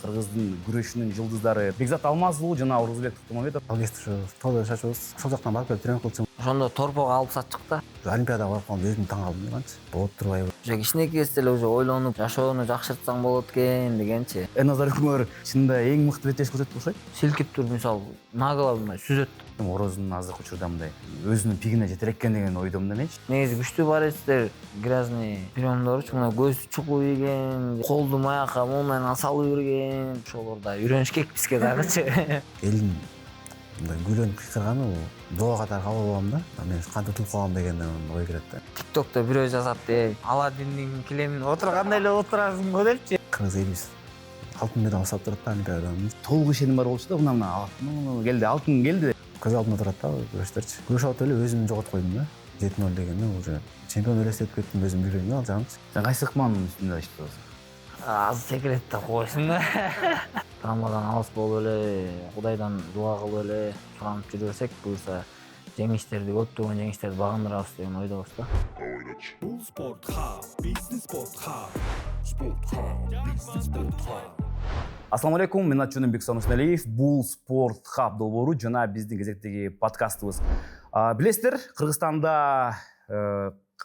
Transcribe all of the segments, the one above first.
кыргыздын күрөшүнүн жылдыздары Бекзат Алмазұлы жана Орозбек Токтомамбетов. Алгесті тоолор шашыбыз. Ошол жактан барып келип тренинг кылчу. Ошондо торпого алып сатчык да. Олимпиадага барып калганда өзүм таң калдым канчы. Болот турбайбы. Уже кичинекей кезде эле уже ойлонуп, жашоону жакшыртсаң болот экен дегенчи. Назар үкүмөр чынында эң мыкты беттеш көрсөтүп окшойт. Силкип туруп, мисалы, нагылап мындай сүзөт. Ороздун азыркы учурда мындай өзүнүн пигине жетер экен деген ойдомун эменчи. Негизи күчтүү борецтер грязный приемдорчу, мына көзү чукуу ийген, колду маякка мол менен салып жүрген, ошолор да үйрөнүш керек бизге дагычы. Элин мындай күлөнүп кыйкырганы бул доо катары кабыл алам да. Мен кантип утулуп калгам деген ой кирет да. TikTok'та бирөө жазат, Аладдиндин килемин отургандай эле отурасың го депчи. Кыргыз элибиз алтын медаль алып турат да Олимпиададан. Толук ишеним бар болчу да, мына алтын келди, алтын келди. Көз алдымда турат да күрөштөрчү. Күрөш алып эле өзүмдү жоготуп койдум да. 7-0 дегенде уже чемпион элестетип кеттим, өзүм билбейм да ал жагын. Сен кайсы ыкманын үстүндө иштеп Аз секрет да койсуң да. Травмадан алыс болуп эле, Кудайдан дуа кылып эле суранып жүрө берсек, буюрса жеңиштерди, көптөгөн жеңиштерди багындырабыз деген ойдобуз да. Бул спорт хаб, бизнес спорт хаб. Спорт хаб, бизнес спорт хаб. Ассаламу алейкум, мен Атчонун Бексанов Исмаилиев. Бул спорт хаб долбоору жана биздин кезектеги подкастыбыз. Билесиздер, Кыргызстанда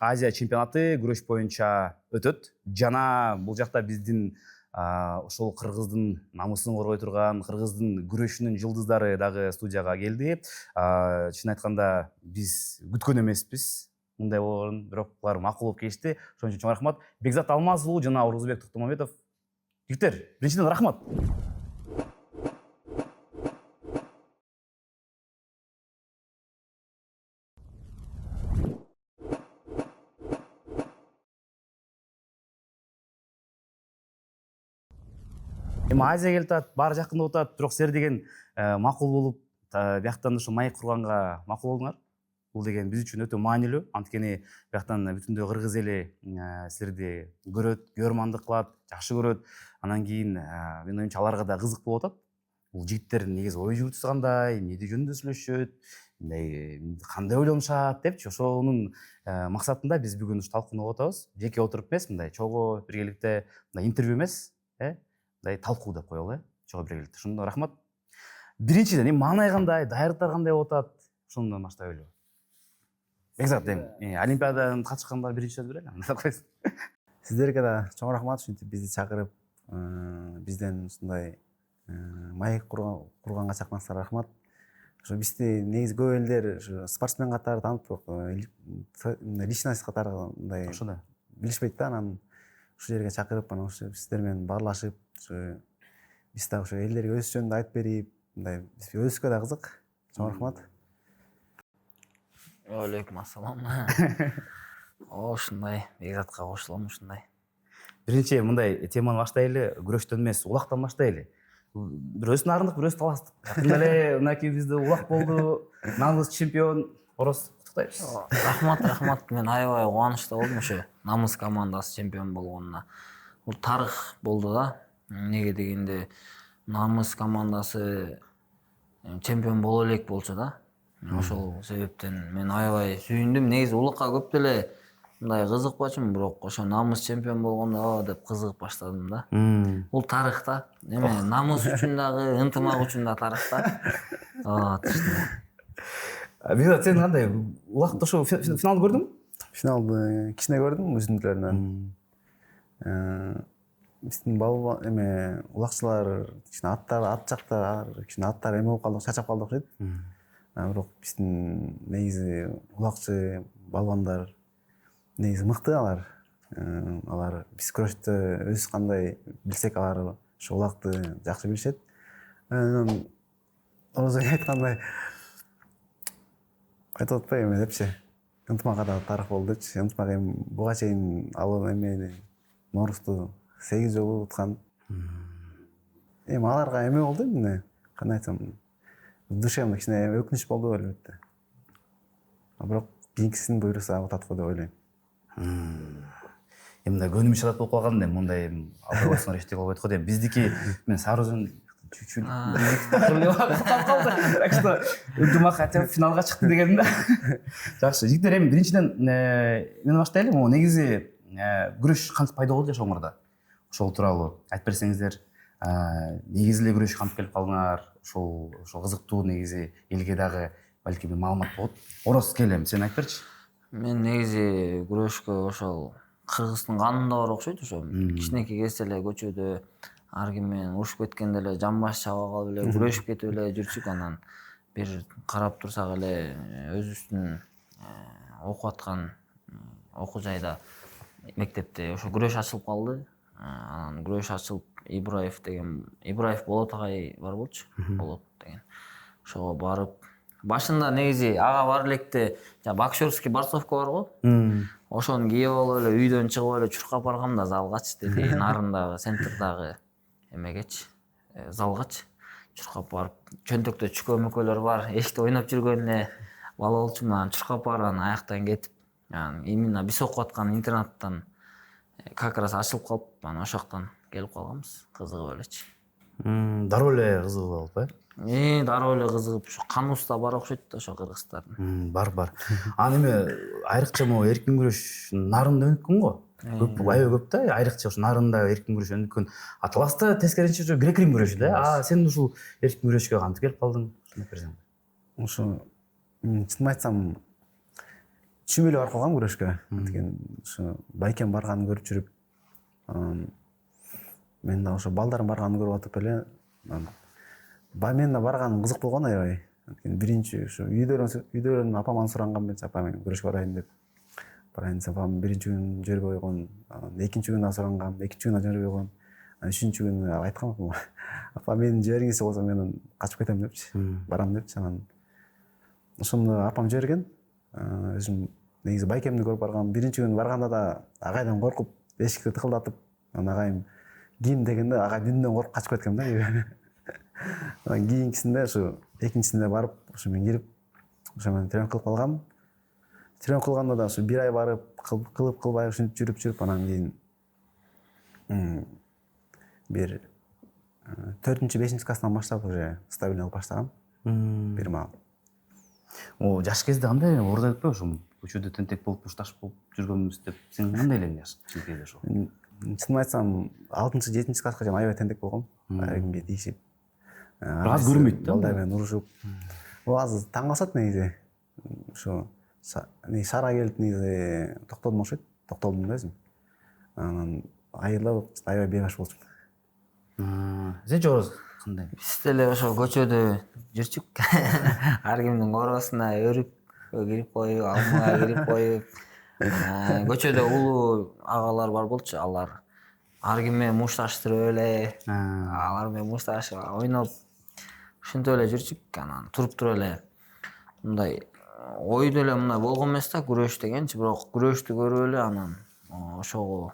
Азия чемпионаты күрөш боюнча өтөт. Жана бул жакта биздин ошол кыргыздын намысын коргой турган, кыргыздын күрөшүнүн жылдыздары дагы студияга келди. Чын айтканда биз күткөн эмеспиз мындай болгонун, бирок булар макул болуп келишти. Ошон үчүн чоң рахмат. Бекзат Алмазұлы жана Орозбек Токтомамбетов. Жигиттер, биринчиден рахмат. Азия келип атат, баары жакындап атат, бирок силер деген макул болуп, бияктан ошо маек курганга макул болдуңар. Бул деген биз үчүн өтө маанилүү. Анткени бияктан бүтүндөй кыргыз эли силерди көрөт, көрмандык кылат, жакшы көрөт. Анан кийин мен оюмча аларга да кызык болуп атат. Бул жигиттердин негизи ой жүрүшү кандай, эмне жөнүндө сүйлөшөт, кандай ойлонушат депчи. Ошонун максатында биз бүгүн ушу талкуулап атабыз. Жеке отуруп эмес, мындай чогуу биргеликте, мындай интервью эмес, мындай талкуу деп коелу, чогуу биргеликте. Ошондо рахмат. Биринчиден, маанай кандай, даярдыктар кандай болуп атат? Ошондон баштайлы. Бекзат, Олимпиададан катышканда биринчи сөз берели. Сиздерге да чоң рахмат, ушинтип бизди чакырып, бизден ушундай маек курганга чакыргансыңарга рахмат. Ошо бизди негизи көп элдер спортсмен катары таанып, личность катары мындай Ошо да. Билишпейт да, анан ушул жерге чакырып, анан ошо сиздер менен баарлашып, биз да ошо элдерге өз жөнүндө айтып берип, мындай бизге өзүбүзгө да кызык. Чоң рахмат. Алейкум ассалам. Ушундай, Бекзатка кошулам ушундай. Биринчи мындай теманы баштайлы, күрөштөн эмес, улактан баштайлы. Бирөөсүн арындык, бирөөсү таластык. Жакында эле мынакей бизде улак болду, намыс чемпион. Ороз, куттуктайбыз. Рахмат. Мен аябай кубанычта болдум ошо намыс командасы чемпион болгонуна. Бул тарых болду да. Эмнеге дегенде намыс командасы чемпион боло элек болчу да. Ошол себептен мен аябай сүйүндүм. Негизи улукка көп деле мындай кызыкпачумун, бирок ошо намыс чемпион болгондо деп кызыгып баштадым да. Бул тарых да. Эме намыс үчүн дагы, ынтымак үчүн да тарых да. Бекзат, сен кандай? Улакты ошо финалды көрдүңбү? Финалды кичине көрдүм үзүндүлөрүнөн. Биздин улакчылар кичине ат жакта кичине аттар эме болуп калды, чачап калды окшойт. Бирок биздин негизи улакчы балбандар негизи мыкты алар. Алар биз күрөштө өз кандай билсек, алар ошо улакты жакшы билишет. Орозбек айткандай айтып атпайбы депчи. Ынтымакка да тарых болду депчи. Ынтымак буга чейин ал Норусту 8 жолу уткан. Аларга эме болду эмне? Кандай айтсам, душемде кичине өкүнүч болду элбетте. Бирок кийинкисин буйруса утат го деп ойлойм. Мындай көнүм шалат болуп калганда мындай албайсыңар эчтеке болбойт го деп. Биздики мен Сарыөзөн чуть-чуть калды. Так что ынтымак хотя финалга чыкты дегеним да. Жакшы. Жигиттер, эми биринчиден мен баштайлы. Негизи күрөш кантип пайда болду жашооңордо? Ошол тууралуу айтып берсеңиздер. негизи эле күрөшкө кантип келип калдыңар? Ошол кызыктуу негизи элге дагы балки бир маалымат болот. Ороз келем, сен айтып берчи. Мен негизи күрөшкө ошол кыргыздын канында бар окшойт. Ошо кичинекей кезде эле көчөдө ар ким менен урушуп кеткенде эле жамбаш чаба калып эле күрөшүп кетип эле жүрчүк. Анан бир карап турсак эле өзүбүздүн окуп аткан окуу жайда мектепте ошо күрөш ачылып калды. Анан күрөш ачылып Ибраев Болот агай бар болчу. Болот деген. Ошого барып башында негизи ага бар электе боксерский борцовка бар го. Ошону кийип алып эле үйдөн чыгып эле чуркап баргам да залгачы деди. Нарындагы центрдагы эмегечи, залгачы чуркап барып, чөнтөктө чүкө-мүкөлөр бар. Эшикте ойноп жүргөнүнө бала болчумун, анан чуркап барып анан аяктан кетип, именно биз окуп аткан интернаттан как раз ачылып калып, анан ошол жактан келип калганбыз, кызыгып элечи. Дароо эле кызыгып алып, Дароо эле кызыгып, ошо каныбызда бар окшойт да ошо кыргыздардын. Бар. Анан эме айрыкча могу эркин күрөш нарында өнүккөн го. Көп аябай көп да, айрыкча ошо нарында эркин күрөш өнүккөн. Таласта тескерисинче ошо грек-рим күрөшү да. Сен ушул эркин күрөшкө кантип келип калдың? Ошо чынын айтсам чүмүлө барып калгам күрөшкө. Анткени ошо байкем барганын көрүп жүрүп, мен да ошо балдардын барганын көрүп атып эле, мен да барганым кызык болгон аябай. Анткени биринчи ошо үйдөрүн апаман суранган мен, апа мен күрөшкө барайын деп. Барайын десем апам биринчи күнү жибербей койгон, экинчи күнү да сурангам, экинчи күнү да жибербей койгон. Үчүнчү күнү айткам апама, апа мени жибергиңиз болсо мен качып кетем депчи, барам депчи. Анан ошондо апам жиберген. Өзүм негизи байкемди көрүп баргам. Биринчи күнү барганда да агайдан коркуп, эшикти тыкылдатып, анан агайым кийин дегенде агай дүндөн коркуп качып кеткем да. Анан кийинкисинде ошо экинчисинде барып, ошо мен кирип, ошо менен тренировка кылып калгам. Тренировка кылганда да ошо бир ай барып, кылбай ушинтип жүрүп, анан кийин бир 4-5 класстан баштап уже стабильный кылып баштагам. Бир маал. Жаш кезде кандай оордо өтпөй ошо көчөдө тентек болуп, мушташ болуп жүргөнбүз деп. Сен кандай элең жаш кезде ошо? Чынын айтсам 6-7 класска чейин аябай тентек болгом. Кимге тийишип. Аз көрүнбөйт да. Балдар менен урушуп. Аз таң калышат негизи. Ошо шара келип негизи токтодум окшойт. Токтолдум да өзүм. Анан айылып аябай бейбаш болчумун. Сен жороз кандай? Биз деле ошо көчөдө жүрчүк. Ар кимдин короосуна өрүп кирип коюп, алмага кирип коюп. Көчөдө улуу агалар бар болчу, алар ар ким менен мушташтырып эле, алар менен мушташып ойноп ушинтип эле жүрчүк. Анан туруп туруп эле мындай ойдо эле мындай болгон эмес да, күрөш дегенчи, бирок күрөштү көрүп эле анан ошого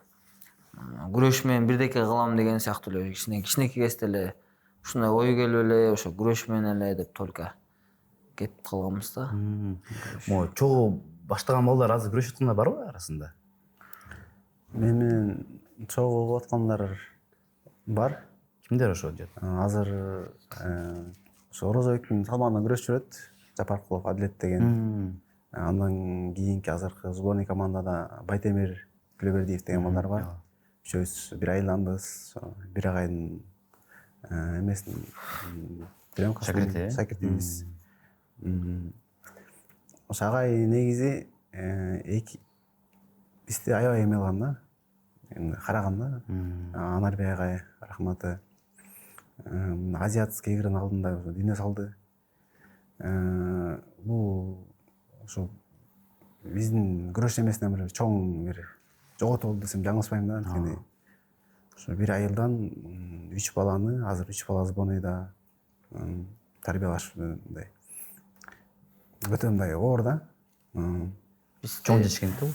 күрөш менен бирдеке кылам деген сыяктуу эле кичинекей кезде эле ушундай ой келип эле ошо күрөш менен эле деп только кетип калганбыз да. Могу чогуу баштаган балдар азыр күрөшүп аткандар барбы арасында? Мен менен чогуу кылып аткандар бар. Кимдер ошо? Азыр ошо Орозбектин салмагында күрөшүп жүрөт. Жапаркулов Адлет деген. Андан кийинки азыркы сборный командада Байтемир Төлөбердиев деген балдар бар. Үшөөбүз бир айылданбыз. Бир агайдын эмесин шакиртибиз. Ошо агай негизи бизди аябай эме кылган да, караган да. Анарбек агай рахматы азиатский игрынын алдында дүйнө салды. Бул ошо биздин күрөш эмесинен бир чоң бир жоготуу болду десем жаңылышпайм да. Анткени ошо бир айылдан 3 баланы, азыр 3 бала сборныйда тарбиялаш мындай өтө мындай оор да. Чоң жешкен да.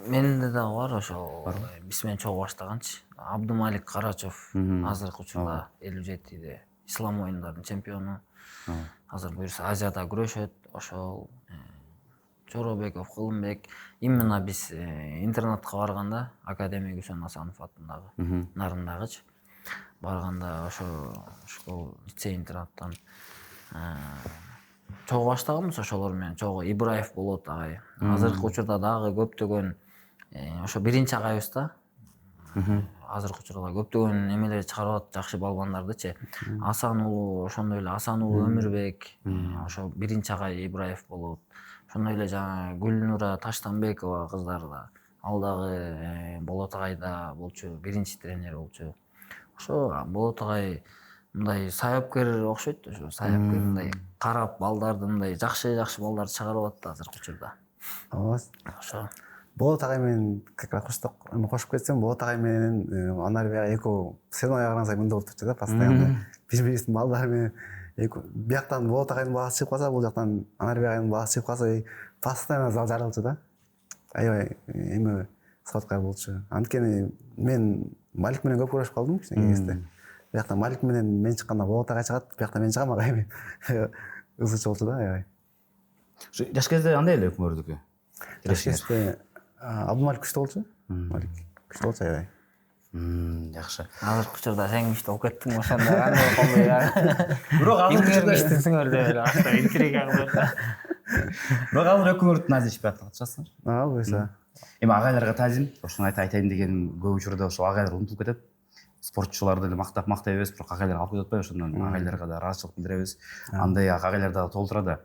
Менде дагы бар ошо. Биз менен чогуу баштаганчы. Абдумалик Карачев азыркы учурда 57-де ислам оюндарынын чемпиону. Азыр буюрса Азияда күрөшөт. Ошол Жоробеков, Кылымбек. Именно биз интернатка барганда, Академия Гүсен Асанов атындагы нарындагычы барганда ошо школ лицей интернаттан чогуу баштаганбыз ошолор менен. Чогуу Ибраев Болот агай. Азыркы учурда дагы көптөгөн ошо биринчи агайыбыз да. азыркы учурда көптөгөн эмелер чыгарып атат, жакшы балбандардычы. Асан уулу, ошондой эле Асан уулу Өмүрбек, ошо биринчи агай Ибраев болот. Ошондой эле жаңа Гүлнура Таштанбекова кыздар да, ал дагы Болот агайда болчу, биринчи тренер болчу. Ошо Болот агай мындай саяпкер окшойт, ошо саяпкер мындай карап балдарды мындай жакшы балдарды чыгарып атат да азыркы учурда. Ошо Болот агай менен как раз кошуп кетсем, Болот агай менен Анарбек экөө сценага карасаң мындай болуп турчу да, постоянно биз балдар менен бияктан Болот агайдын баласы чыгып калса, бул жактан Анарбек агайдын баласы чыгып калса, постоянно зал жарылчу да. Аябай эме схватка болчу. Анткени мен Малик менен көп көрүшүп калдым кичине кезде. Бияктан Малик менен мен чыкканда Болот агай чыгат, бияктан мен чыгам, агай мен ызычы болчу да, аябай. Жаш кезде андай эле өкмөрдүкү. Жаш кезде Абдумалик күчтүү болчу. Малик күчтүү болчу, аябай. Жакшы. азыркы учурда сен күчтүү болуп кеттиң, ошондо кандай колдой Бирок азыркы учурда күчтүүсүңөр деп эле ашта интрига кылып. бирок азыр өкмөрдү назичпей атышасыңар. Буюрса. Эми агайларга таазим, ошону айтайын деген көп учурда ошо агайлар унутулуп кетет. Спортчуларды эле мактай беребиз, бирок агайлар алып кетип атпайбы, ошондон агайларга да ыраазычылык билдиребиз. Андай агайлар да толтура да.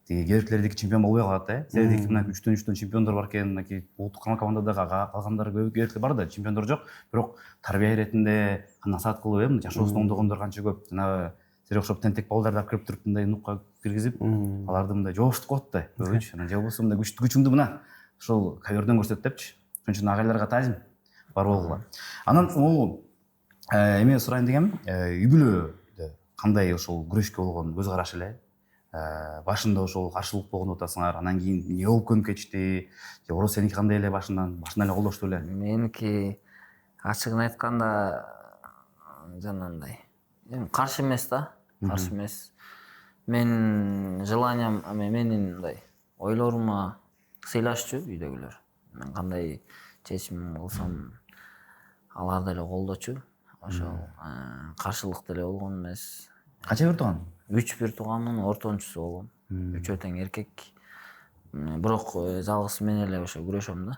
Тиги кээбиркилердики чемпион болбой калат да. Силердики мына 3-3 чемпиондор бар экен, мынакей улуттук командадагы калгандар кээбиркилер бар да, чемпиондор жок. Бирок тарбия иретинде насаат кылып, жашоосун оңдогондор канча көп. Жанагы силер окшоп тентек балдарды алып кирип туруп мындай нукка киргизип, аларды мындай жоошутуп коет да. Көбүнчө анан же болбосо мындай күчүңдү мына ошол ковёрдөн көрсөт депчи. Ошон үчүн агайларга таазим бар болгула. Анан могу эме сурайын дегем, үй бүлөдө кандай ошол күрөшкө болгон көз караш эле? Башында ошол каршылык болгон деп атасыңар, анан кийин эмне болуп көнүп кетишти? Же орос сеники кандай эле башында эле колдошту эле? Меники ачыгын айтканда жанагындай. Эми каршы эмес да, каршы эмес. Мен желаниям, менин мындай ойлорума сыйлашчу үйдөгүлөр. Мен кандай чечим кылсам алар деле колдочу. Ошол каршылык деле болгон эмес. Канча бир тууган? 3 бир туугандын ортончусу болгом. Үчөө тең эркек. Бирок жалгыз мен эле ошо күрөшөм да.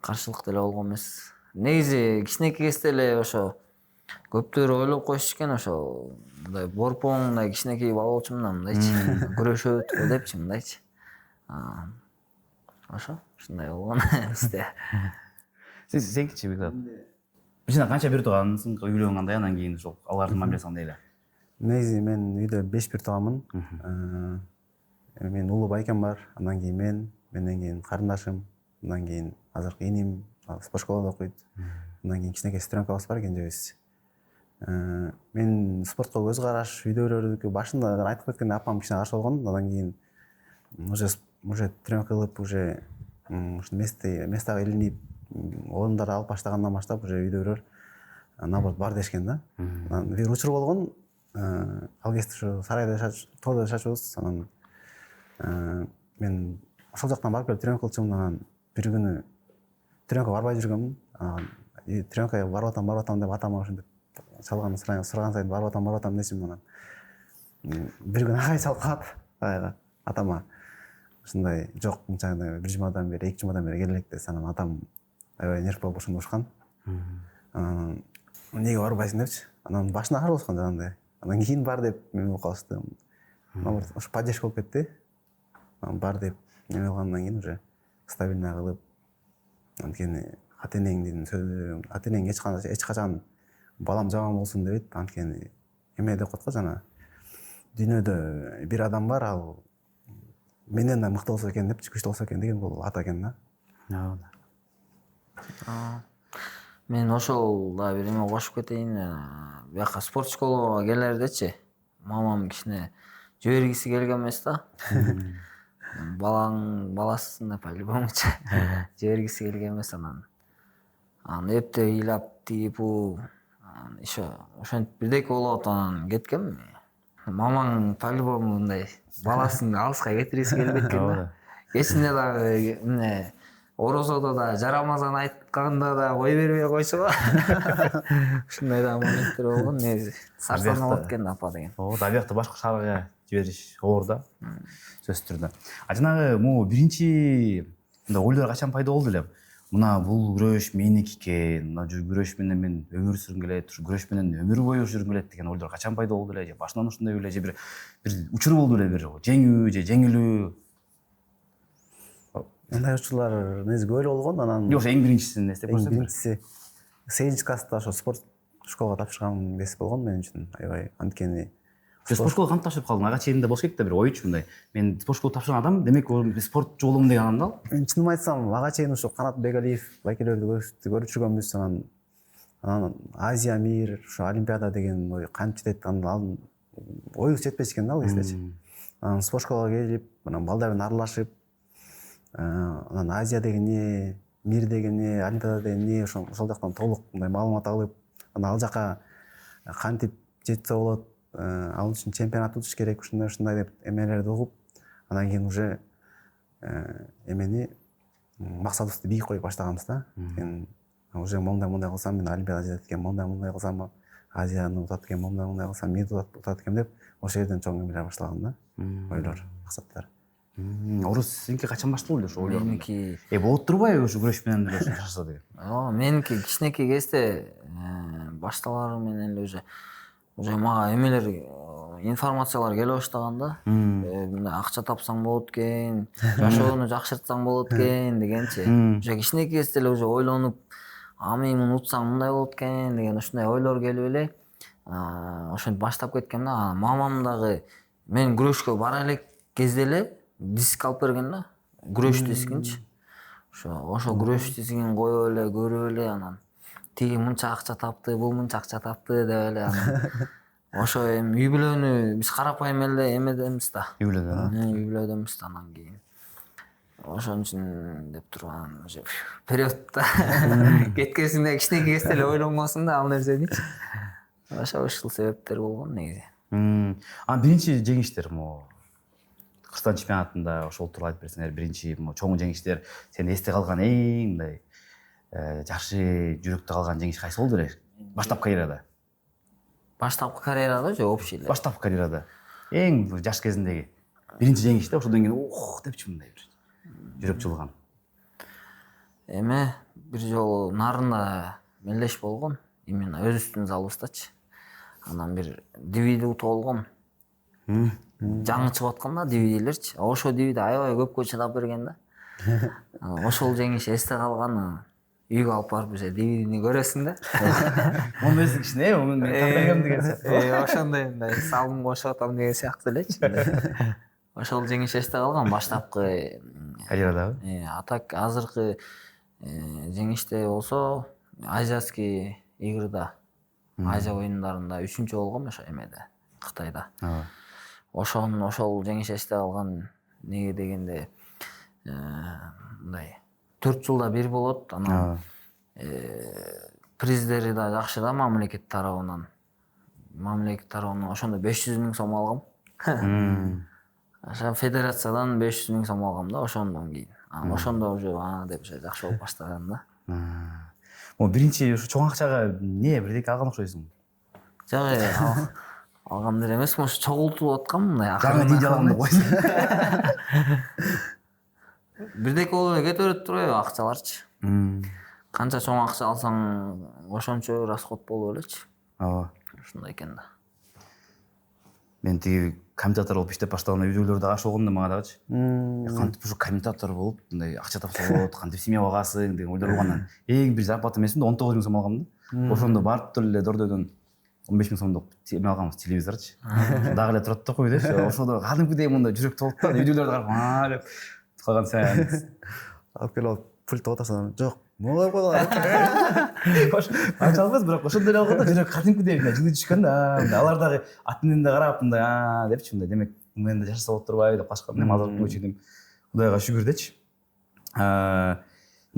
Каршылык деле болгон эмес. Негизи кичинекей кезде эле ошо көптөр ойлоп коюшчу экен, ошо мындай борпоң мындай кичинекей бала болчумун мындайчы. Күрөшөт депчи мындайчы. Ошо ушундай болгон бизде. Сенкичи Бекзат? Бизде канча бир туугансың, үйлөнгөн кандай, анан кийин ошол алардын мамилеси кандай эле? Негизи мен үйдө 5 бир тууганмын. Мен улуу байкем бар, андан кийин менден кийин карындашым, андан кийин азыркы иним спорт школада окуйт. Андан кийин кичинекей сестренкабыз бар, кенжебиз. Мен спортко көз караш үйдөгүлөрдүкү башында айтып кеткендей апам кичине каршы болгон, андан кийин уже тренировка кылып, уже местага илинип, орундар алып баштагандан баштап уже үйдөгүлөр наоборот бар дешкен да. Анан бир учур болгон, ал кезде ушу сарайда тоодо жашачубуз. Анан мен ошол жактан барып келип тренировка кылчумун. Анан бир күнү тренировка барбай жүргөмүн. Тренировкага барып атам деп атама ошентип чалган сураган сайын барып атам десем, анан бир күнү агай чалып калат агайга, атама ушундай жок, мынча бир жумадан бери, 2 жумадан бери келе элек десе, анан атам аябай нерв болуп ошондо ушкан. Анан эмнеге барбайсың депчи. Анан башына аралашкан жанагындай. Анан кийин бар деп мен болуп калышты. Ошо поддержка болуп кетти. Анан бар деп эме кылгандан кийин уже стабильно кылып, анткени ата-энеңдин сөзү, ата-энең эч качан балам жаман болсун дебейт. Анткени эме деп коет го, жана дүйнөдө бир адам бар, ал менден да мыкты болсо экен депчи, күчтүү болсо экен деген, бул ата экен да. Мен ошол да бир эме кошуп кетейин. Бияка спорт школага келердечи, мамам кичине жибергиси келген эмес да. Баласысың деп по-любомучу жибергиси келген эмес. Анан эптеп ыйлап тигип еще ошентип бирдеке болуп атып анан кеткем. Мамаң по-любому мындай баласын алыска кетиргиси келбек экен да. Кечинде дагы эмне орозодо да жарамазан айтканда да кой бербей койчу го. Ушундай да моменттер болгон. Негизи сарсанып алат экен апа деген. Табиякты башка шаарга жибериш оор да, сөзсүз түрдө. Жанагы могу биринчи мындай ойлор качан пайда болду эле? мына бул күрөш меники экен, мына күрөш менен мен өмүр сүргүм келет, ушу күрөш менен өмүр бою жүргүм келет деген ойлор качан пайда болду эле, же башынан ушундай эле, же бир учур болду эле, бир жеңүү же жеңилүү? мындай учурлар негизи көп эле болгон. Анан Жок, эң биринчисин эстеп эң көрсөң. биринчиси 8 класста ошо спорт школага тапшырган кез болгон мен үчүн. Аябай анткени Спорт школага кантип тапшырып калдың? Ага чейинде болуш керек да, бир ойчу мындай. Мен спорт школага тапшырган адам, демек ол спортчу болом деген адам да. мен чынын айтсам ага чейин ошо Канат Бегалиев байкелерди көрүп жүргөнбүз. Анан Азия, мир, ошо Олимпиада деген ой кантип жетет, анан оюбуз жетпеш экен да ал кездечи. Анан спорт школага келип, анан балдар менен аралашып, анан Азия деген эмне, мир деген эмне, Олимпиада деген эмне, ошол жактан толук мындай маалымат алып, анан ал жака кантип жетсе болот, ал үчүн чемпионат утуш керек, ушундай деп эмелерди угуп, анан кийин уже эмени максатыбызды бийик коюп баштаганбыз да. Уже мондай кылсам мен Олимпиада жетет экен, мондай кылсам Азияны утат экен, мондай кылсам мирди утат экен деп ошол жерден чоң эмелер башталган да. Ойлор, максаттар. Орус сеники качан башталды ошо ойлор? Меники болот турбайбы ошо күрөш менен эле ошо жашаса деген? меники кичинекей кезде башталары менен эле уже мага эмелер информациялар келе баштаганда, мындай акча тапсаң болот экен, жашоону жакшыртсаң болот экен дегенчи. Уже кичинекей кезде эле уже ойлонуп, мен муну утсам мындай болот экен деген ушундай ойлор келип эле ошентип баштап кеткем да. Мамам дагы мен күрөшкө бара элек кезде эле диск алып берген да, күрөш дискинчи. Ошо күрөш дискин коюп эле көрүп эле, анан тиги мынча акча тапты, бул мынча акча тапты деп эле анан ошо эми үй бүлөнү биз карапайым эле эмеденбиз да. Үй бүлөдөнбүз да. Анан кийин ошон үчүн деп туруп анан уже периодта кеткесинде кичинекей кезде эле ойлонгонсуң да ал нерсеничи. Ушул себептер болгон негизи. Анан биринчи жеңиштер могу Кыргызстан чемпионатында ошол тууралуу айтып берсеңер, биринчи чоң жеңиштер, сен эсте калган эң мындай жакшы жүрөктө калган жеңиш кайсы болду эле? Баштапкы карьерада. Баштапкы карьерада же общий эле? Баштапкы карьерада. Эң жаш кезиндеги биринчи жеңиш да, ошодон кийин депчи мындай бир жүрөк жылган. Эме бир жолу Нарында мелдеш болгон, именно өзүбүздүн залыбыздачы. Анан бир DVD утуп алгам. Жаңы чыгып атканда DVD'лерчи. Ошо DVD аябай көпкө чыдап берген да. Ошол жеңиш эсте калган. Үйгө алып барып уже DVD'ни көрөсүң да. Муну өзүң кичине, мен тартагам деген сыяктуу. Ошондой мындай салым кошуп атам деген сыяктуу элечи. Ошол жеңиш эсте калган баштапкы карьерадабы? Атак азыркы жеңиште болсо Азияский игрда, Азия оюндарында 3-чү болгом ошо эмеде, Кытайда. Ошол жеңиш эсте калган. Неге дегенде мындай 4 жылда бир болот. Анан приздери да жакшы да мамлекет тарабынан. Ошондо 500 000 сом алгам. Ошо федерациядан 500 000 сом алгам да ошондон кийин. Ошондо уже деп жакшы болуп баштаган да. Биринчи ушу чоң акчага бирдеке алган окшойсуң. Жок, алган эмес, ошо чогултулуп аткан мындай жаңы DJ алган койсуң. Бирдеке болуп эле кете берет турбайбы акчаларчы. Канча чоң акча алсаң ошончо расход болуп элечи. Ушундай экен да. Мен тиги комментатор болуп иштеп баштаганда үйдөгүлөр дагы ошогондо мага дагычы. Кантип ушу комментатор болуп, мындай акча тапса болот, кантип семья багасың деген ойлор болгондон эң бир зарплата эмесинде 19 000 сом алгам да. Ошондо барып эле Дордойдон 15 000 сомдук эме алганбыз, телевизорчу. Дагы эле турат да койдучу. Ошондо кадимкидей мындай жүрөктүү болуп да, үйдөгүлөрдү карап деп калган сен. Алып келип пульт отасаң, жок, могу койгон. Акча албайбыз, бирок ошондой эле алганда жүрөк кадимкидей жылы түшкөн да. Алар дагы атынан да карап мындай депчи, мындай демек мен да жашаса болот турбайбы деп калышкан. Эми азыр күнгө чейин Кудайга шүгүр дечи.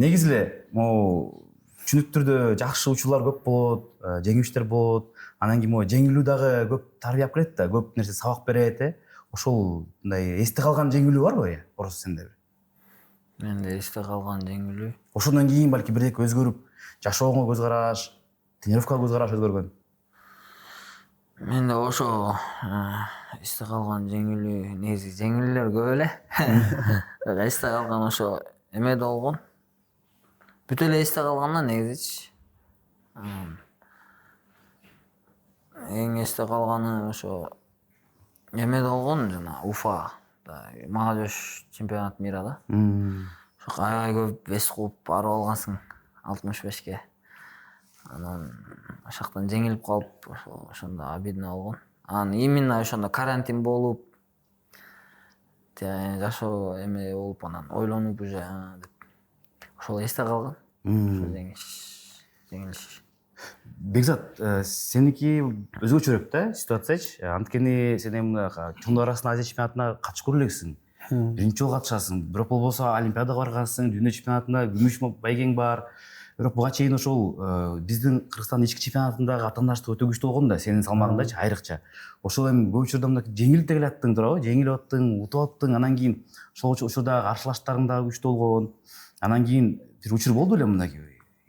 Негизи эле могу түшүнүктөрдө жакшы учурлар көп болот, жеңиштер болот. Анан кийин могу жеңилүү дагы көп тарбиялап келет да, көп нерсе сабак берет, Ошол мындай эсте калган жеңилүү барбы? Орус сенде? Менде эсте калган жеңилүү. Ошондон кийин балки бирдеке өзгөрүп, жашоого көз караш, тренировкага көз караш өзгөргөн. Менде ошо эсте калган жеңилүү, негизи жеңилүүлөр көп эле. Эсте калган ошо эмеде болгон. бүт эле эсте калганда негизичи эң эсте калганы ошо эмеде болгон жана Уфада молодежь чемпионат мира да. Ошо аябай көп вес кууп барып алгансың 65ке. Анан ошоктон жеңилип калып ошондо обидно болгон. Анан именно ошондо карантин болуп жашоо эме болуп анан ойлонуп уже деп ошол эсте калган. Ошо жеңилиш. Бекзат, сеники өзгөчөрөөк да ситуациячы. Анткени сен эми чоңдор арасында Азия чемпионатына катышып көрө элексиң. Биринчи жолу катышасың. Бирок болбосо Олимпиадага баргансың, дүйнө чемпионатында күмүш байгең бар. Бирок буга чейин ошол биздин Кыргызстандын ички чемпионатындагы атаандаштык өтө күчтүү болгон да, сенин салмагыңдачы айрыкча. Ошол эми көп учурда мындай жеңилип деле аттың туурабы? Жеңилип аттың, утуп аттың, анан кийин ошол учурдагы каршылаштарың дагы күчтүү болгон. Анан кийин бир учур болду эле мындай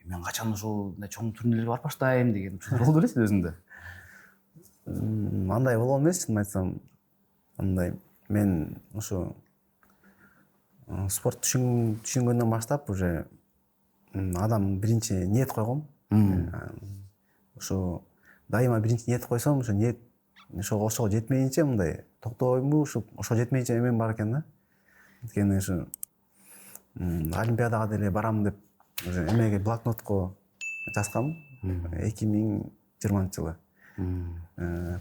мен качан ошол чоң турнирлерге барып баштайм деген учур болду эле өзүңдө. Андай болгон эмес, чынын айтсам. Андай мен ошо спорт түшүнгөндөн баштап уже адам биринчи ниет койгом. Ошо дайыма биринчи ниет койсом, ошо ниет ошого жетмейинче мындай токтобоймбу, ошо жетмейинче эмем бар экен да. Анткени ошо Олимпиадага деле барам деп уже эмеге блокнотко жазгам 2020-жылы.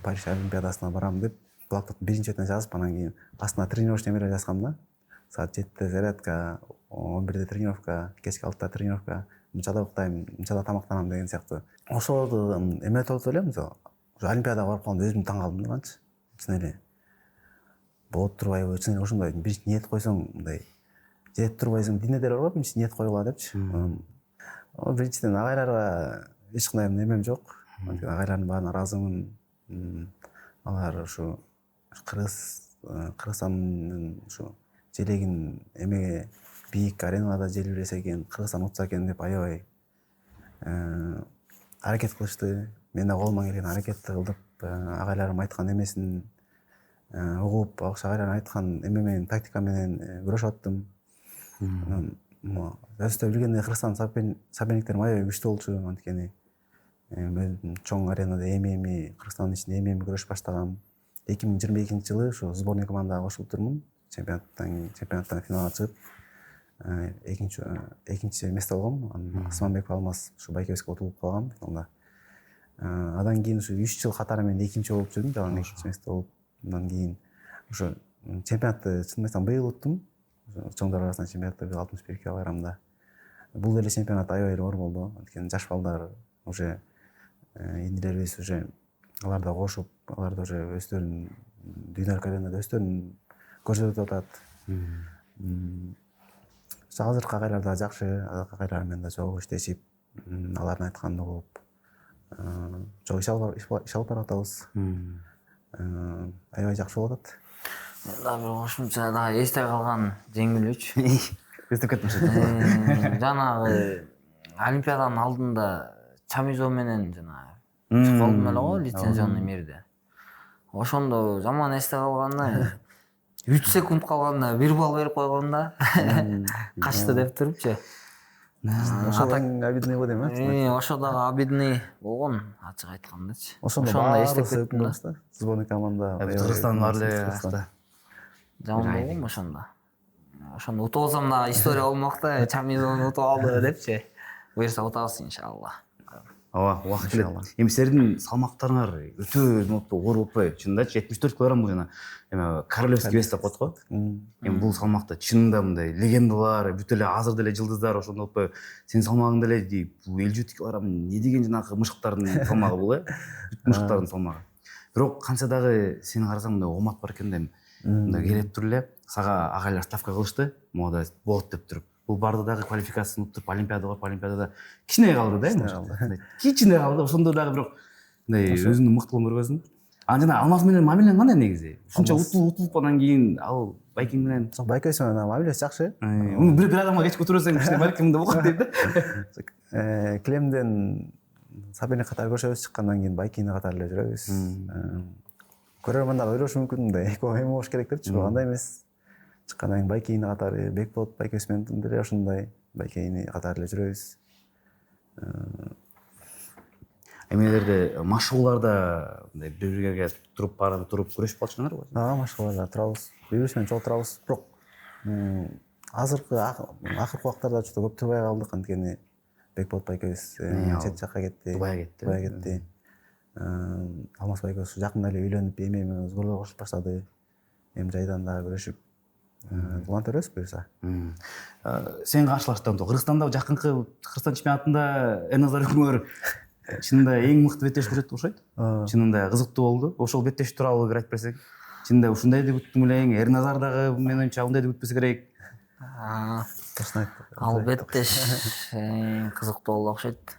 Париж Олимпиадасына барам деп блокноттун биринчи бетине жазып, анан кийин астына тренировочный нөмер жазгам да. Саат 7-те зарядка, 11-де тренировка, кечки 6-та тренировка, мынчада уктайм, мынчада тамактанам деген сыяктуу. Ошолорду эметип отуп элем, ошо Олимпиадага барып калганда өзүм таң калдым да канчы. Чын эле болот турбайбы, чын эле ошондой биринчи ниет койсоң, мындай жеп турбайсың, динеде бар го биринчи ниет койгула депчи. Биринчиден агайларга эч кандай немем жок. Агайлардын баарына ыраазымын. Алар ушу Кыргызстандын ушу желегин эмеге бийик ареналарда желбиресе экен, Кыргызстан утса экен деп аябай аракет кылышты. Мен да колуман келген аракетти кылдып, агайларым айткан эмесин угуп, агайларым айткан эме менен, тактика менен күрөшүп аттым. Өзү билгендей Кыргызстан соперниктерим аябай күчтүү болчу, анткени чоң аренада эми Кыргызстандын ичинде эми күрөшүп баштагам. 2022-жылы ушу сборный командага кошулуп турмун. Чемпионаттан финалга чыгып, экинчи место болгом. Анан Асманбеков Алмаз ушу Байкебеске утулуп калгам финалда. Адан кийин ушу 3 жыл катары мен экинчи болуп жүрдүм, жаган экинчи место болуп. Андан кийин ушу чемпионатты чын айтсам быйыл уттум. Чоңдор арасында чемпионатты 61 килограммда. Бул деле чемпионат аябай оор болду. Анткени жаш балдар уже инилерибиз уже аларда кошуп, аларда уже өздөрүнүн дүйнөлүк аренада өздөрүн көрсөтүп атат. Азыркы агайлар да жакшы, азыркы агайлар менен да чогуу иштешип, алардын айтканын угуп, чогуу иш алып баратабыз. Аябай жакшы болуп атат. Да бир кошумча да эсте калган жеңилүүчү. Эстеп кеттим. Жанагы Олимпиаданын алдында Чамизо менен жана чыгып калдым эле го лицензионный мирде. Ошондо жаман эсте калганда 3 секунд калганда 1 балл берип койгонда качты деп турупчу. Ошо обидный го дейм, Ошо дагы обидный болгон, ачык айткандачы. Ошондо эстеп кеттим да. Сборный команда Кыргызстан бар эле. Жаман болгон ошондо. Ошондо утуп алсам да история болмок да, Чамизону утуп алды депчи. Буюрса утабыз иншалла. Ооба, убакыт келет. Эми силердин салмактарыңар өтө оор болуппайбы? Чындачы 74 кг бул жана эми королевский вес деп коет го. Эми бул салмакта чынында мындай легендалар, бүт эле азыр деле жылдыздар ошондо болуппайбы? Сенин салмагың деле бул 57 кг не деген жанагы мышыктардын салмагы бул бүт мышыктардын салмагы. Бирок канча дагы сени карасаң мындай омат бар экен да эми. Мындай келип туруп эле сага агайлар ставка кылышты, мода болот деп туруп. Бул барды дагы квалификацияны уттуруп Олимпиада барып, Олимпиадада кичине калды да эми. Кичине калды, ошондо дагы бирок мындай өзүнүн мыктылыгын көргөздүң. Анан жана Алмаз менен мамилең кандай негизи? Ушунча утулуп анан кийин ал Байкинг менен Байкебес менен мамилеси жакшы. Муну бир адамга кечке отуруп берсең кичине балким мындай болот дейт да. Килемден соперник катары көрүшөбүз, чыккандан кийин Байкингде катары эле жүрөбүз. Көрөрмандар ойлошу мүмкүн мындай эки болуш керек депчи, бирок андай эмес. Чыккандан кийин Байкингде катары Бекболот Байкебес менен деле ошондой байкейни катары эле жүрөбүз. Эмелерде машыгууларда мындай бири-бирге туруп күрөшүп калчуңар го. Машыгууларда турабыз, бири-бирибиз менен жолтурабыз. Бирок акыркы убактарда чөтө көп турбай калдык, анткени Бекболот байкебиз чет жакка кетти. Дубайга кетти. Алмаз байкебиз жакында эле үйлөнүп, эми өзгөлөргө кошулуп баштады. Эми жайдан дагы көрүшүп уланта беребиз буюрса. Сен каршылаштан Кыргызстанда жакынкы Кыргызстан чемпионатында Эрназар үкмөр чынында эң мыкты беттеш көрсөттү окшойт. Чынында кызыктуу болду. Ошол беттеш тууралуу бир айтып берсең. Чынында ушундайды күттүм элең, Эрназар дагы менин оюмча ундайды күтпөсө керек. Албетте кызыктуу болду окшойт.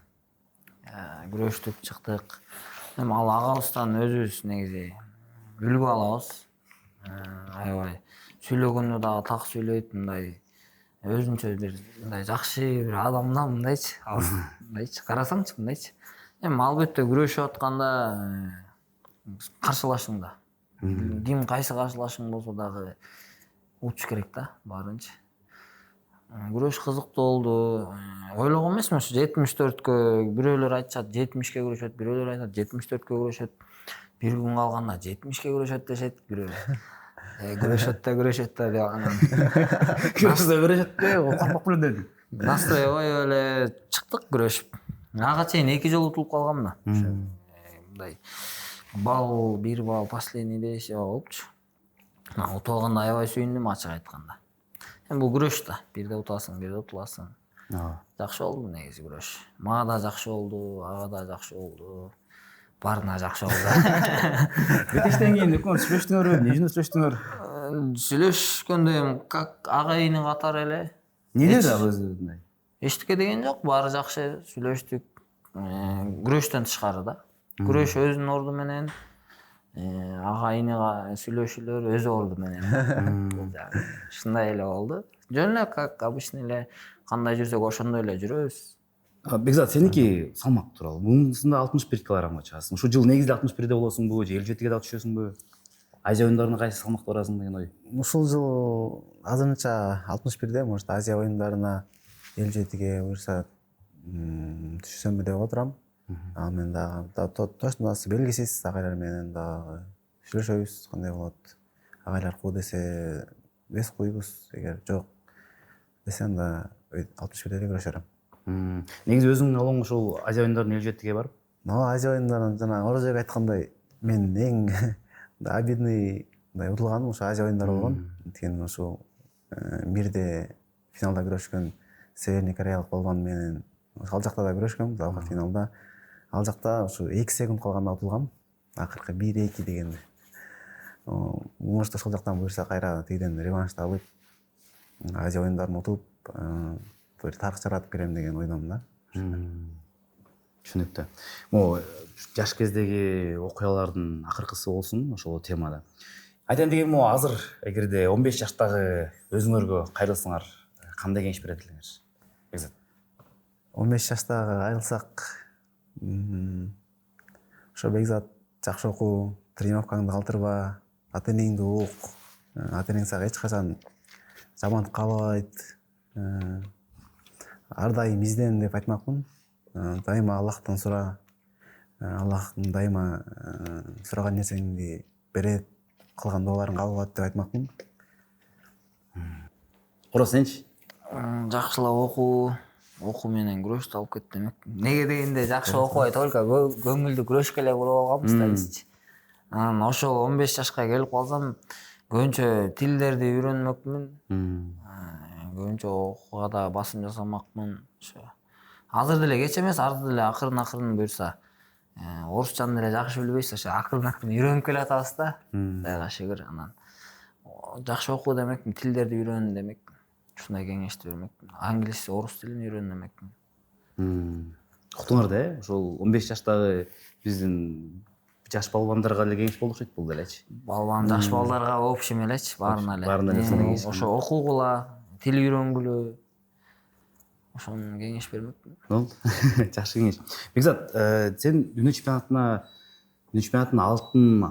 Күрөштүк, чыктык. Эми ал агабыздан өзүбүз негизи үлгү алабыз. Аябай сүйлөгөндө дагы так сүйлөйт, мындай өзүнчө бир мындай жакшы бир адам да, мындайчы. Мындайчы карасаңчы, мындайчы. Эми албетте күрөшүп атканда каршылашың да. Ким кайсы каршылашың болсо дагы учуш керек да, баарынча. Күрөш кызыктуу болду. Ойлогон эмесмин, ушу 74кө бирөөлөр айтышат 70ке күрөшөт, бирөөлөр айтат 74кө күрөшөт. Бир күн калганда 70ке күрөшөт дешет бирөө. Күрөшөт да деп анан. Күрөшөт да, коркмок белем дедим. Настрой ойып эле чыктык күрөшүп. Ага чейин 2 жолу утулуп калгам да. Мындай бир балл последний деши болупчу. Утуп алганда аябай сүйүндүм, ачык айтканда. Эми бул күрөш да, бирде утасың, бирде утуласың. Жакшы болду негизи күрөш. Мага да жакшы болду, ага да жакшы болду. Баарына жакшы болду. Беттештен кийин өкмөр сүйлөштүңөрбү? Эмне үчүн сүйлөштүңөр? Сүйлөшкөндө эми как агайыны катары эле. Эмне деди ал өзү мындай? Эчтеке деген жок, баары жакшы, сүйлөштүк. Күрөштөн тышкары да. Күрөш өзүнүн орду менен, агайыныга сүйлөшүүлөр өз орду менен. Ушундай эле болду. Жөн эле как обычно эле кандай жүрсөк ошондой эле жүрөбүз. Бекзат, сеники салмак тууралуу. Мундусунда 61 килограммга чыгасың. Ушул жыл негизи 61де болосуңбу, же 57ге да түшөсүңбү? Азия оюндарына кайсы салмакта барасың деген ой? Ушул жыл азырынча 61де, может Азия оюндарына 57ге буюрса түшсөмбү деп отурам. Ал мен дагы точносу белгисиз, агайлар менен дагы сүйлөшөбүз, кандай болот. Агайлар куу десе бес куйбуз, эгер жок десе анда 61де күрөшөрөм. Негизи өзүңдүн олоң ушул Азия оюндарына 57ге барып? Азия оюндарына жана Орозбек айткандай, мен эң обидный утулганым ушу Азия оюндары болгон. Анткени ушу бирде финалда күрөшкөн Северный Кореялык болгону менен ал жакта да күрөшкөм, залгы финалда. Ал жакта ушу 2 секунд калганда утулгам. Акыркы 1-2 дегенде. Может ошол жактан буюрса кайра тигиден реванш алып Азия оюндарын утуп, бир тарых жаратып келем деген ойдомун да. Түшүнүктүү. Могу жаш кездеги окуялардын акыркысы болсун ошол темада. Айтайын дегеним азыр эгерде 15 жаштагы өзүңөргө кайрылсаңар, кандай кеңеш берет элеңер? Бекзат. 15 жаштагы айрылсак, ошо Бекзат жакшы окуу, тренировкаңды калтырба, ата энеңди ук. Ата энең сага эч качан жамандык каалабайт. Ар дайым изден деп айтмакмын. Дайыма Аллахтан сура. Аллах дайыма сураган нерсеңди берет, кылган дуаларың кабыл болот деп айтмакмын. Кора сенчи? Жакшылап окуу менен күрөштү алып кет демек. Неге дегенде жакшы окубай только көңүлдү күрөшкө эле буруп алганбыз да бизчи. Анан ошол 15 жашка келип калсам, көбүнчө тилдерди үйрөнмөкмүн. Көбүнчө окууга да басым жасамакмын. Азыр деле кеч эмес, азыр деле акырын буюрса орусчаны деле жакшы билбейсиз, ошо акырын үйрөнүп келатабыз да. Кудайга шүгүр. Анан жакшы окуу демекмин, тилдерди үйрөн демекмин. Ушундай кеңешти бермекмин. Англис, орус тилин үйрөн демекмин. Уктуңар да, ошол 15 жаштагы биздин жаш балбандарга эле кеңеш болду окшойт бул делечи. Балбан жаш балдарга общем элечи, баарына эле. Баарына эле. Ошо окугула, тил үйрөнгүлө. Ошону кеңеш бермекмин. Болду. Жакшы кеңеш. Бекзат, сен дүйнө чемпионатынын алтын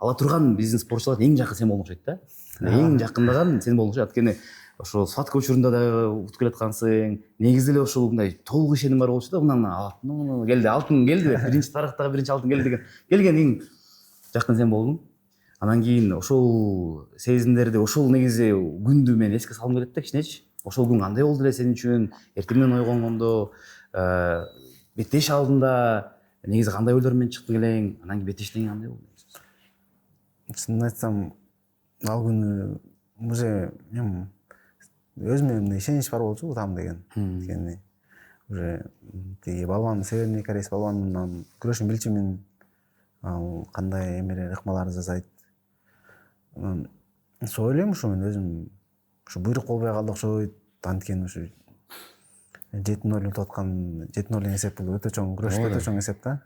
ала турган биздин спортчулар эң жакын сен болдуң окшойт да. Эң жакындаган сен болдуң. Анткени ошол схватка учурунда дагы утуп келаткансың. Негизи эле ошол мындай толук ишеним бар болчу да, мындан келди, алтын келди деп, биринчи тарыхтагы биринчи алтын келди деген. Келген эң жакын сен болдуң. Анан кийин ошол сезимдерди, ошол негизи күндү мен эске салгым келет да кичинечи. Ошол күн кандай болду эле сен үчүн? Эртең менен ойгонгондо, беттеш алдында негизи кандай ойлор менен чыктың элең? Анан кийин беттештен кийин кандай болду? Чынын айтсам, ал күнү уже өзүмө мындай ишенич бар болчу утам деген. Анткени уже тиги балбан, Северный Кореец балбанынан күрөшүн билчүмүн. Ал кандай эмелер, ыкмалар жасайт. Ошо ойлойм, ушу мен өзүм ушу буйрук болбой калды окшойт. Анткени ушу 7-0 утуп аткан, 7-0 деген эсеп бул өтө чоң, күрөштө өтө чоң эсеп да.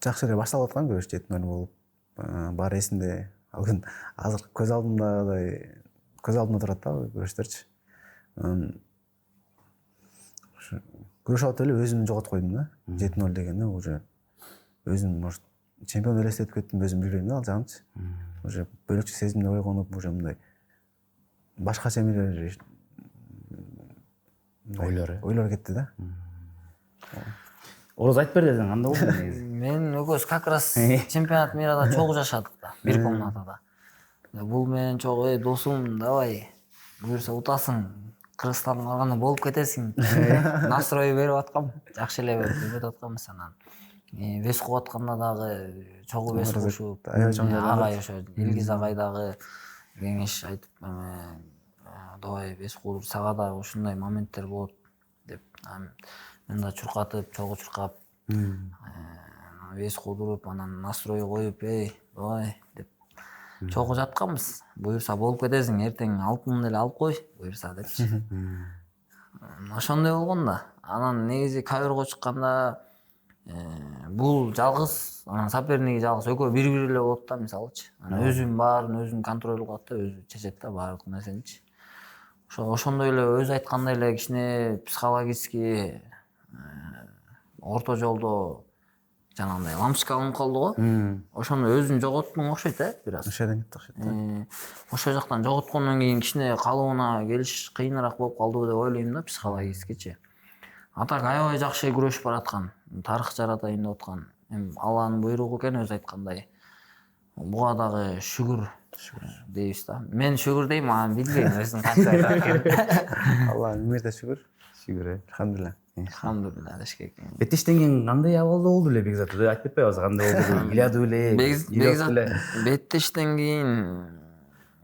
Жакшы эле башталып аткан күрөш 7-0 болуп, баары эсимде. Ал күн азыр көз алдымда турат да күрөштөрчү. Күрөш алып эле өзүмдү жоготуп койдум да. 7-0 дегенде уже өзүм может чемпион элестетип кеттим, өзүм билбейм да ал жагынчы. Уже бөлөкчө сезимде ойгонуп, уже мындай башкача эмелер ойлор кетти да. Ороз айтып бер десең, кандай болду негизи? Мен өгөз как раз чемпионат мирада чогуу жашадык да, бир комнатада. Бул менен чогуу досум, давай буюрса утасың, Кыргызстандын калганы болуп кетесиң. Настрой берип аткам, жакшы эле өтүп атканбыз анан. Вес кууп атканда дагы чогуу вес куушуп, агай ошо Илгиз агай дагы кеңеш айтып, давай вес куур, сага дагы ушундай моменттер болот деп, мен да чуркатып, чогуу чуркап, вес куудуруп, анан настрой коюп, давай деп чогуу жатканбыз. Буюрса болуп кетесиң, эртең алтын эле алып кой, буюрса депчи. Ошондой болгон да. Анан негизи каверго чыкканда бул жалгыз, анан соперниги жалгыз, экөө бири-бири эле болот да, мисалычы. Анан өзүн баарын өзүн контроль кылат да, өзү чечет да баардык нерсеничи. Ошондой эле өзү айткандай эле кичине психологически орто жолдо жанагындай лампочка алынып калды го. Ошондо өзүн жоготтуң окшойт, бир аз. Ошодон кетти окшойт. Ошол жактан жоготкондон кийин кичине калыбына келиш кыйыныраак болуп калдыбы деп ойлойм да, психологическичи. А так аябай жакшы күрөшүп бараткан, тарых жаратайын деп аткан. Алланын буйругу экен, өзү айткандай. Буга дагы шүгүр дейбиз да. Мен шүгүр дейм, анан билбейм өзүн канча айтат экен. Аллага мирде шүгүр. Шүгүр. Алхамдулилла. Алхамдулилла деш керек. Беттештен кийин кандай абалда болду эле Бекзат? Айтып кетпейбиз кандай болду? Ыйлады беле? Бекзат беттештен кийин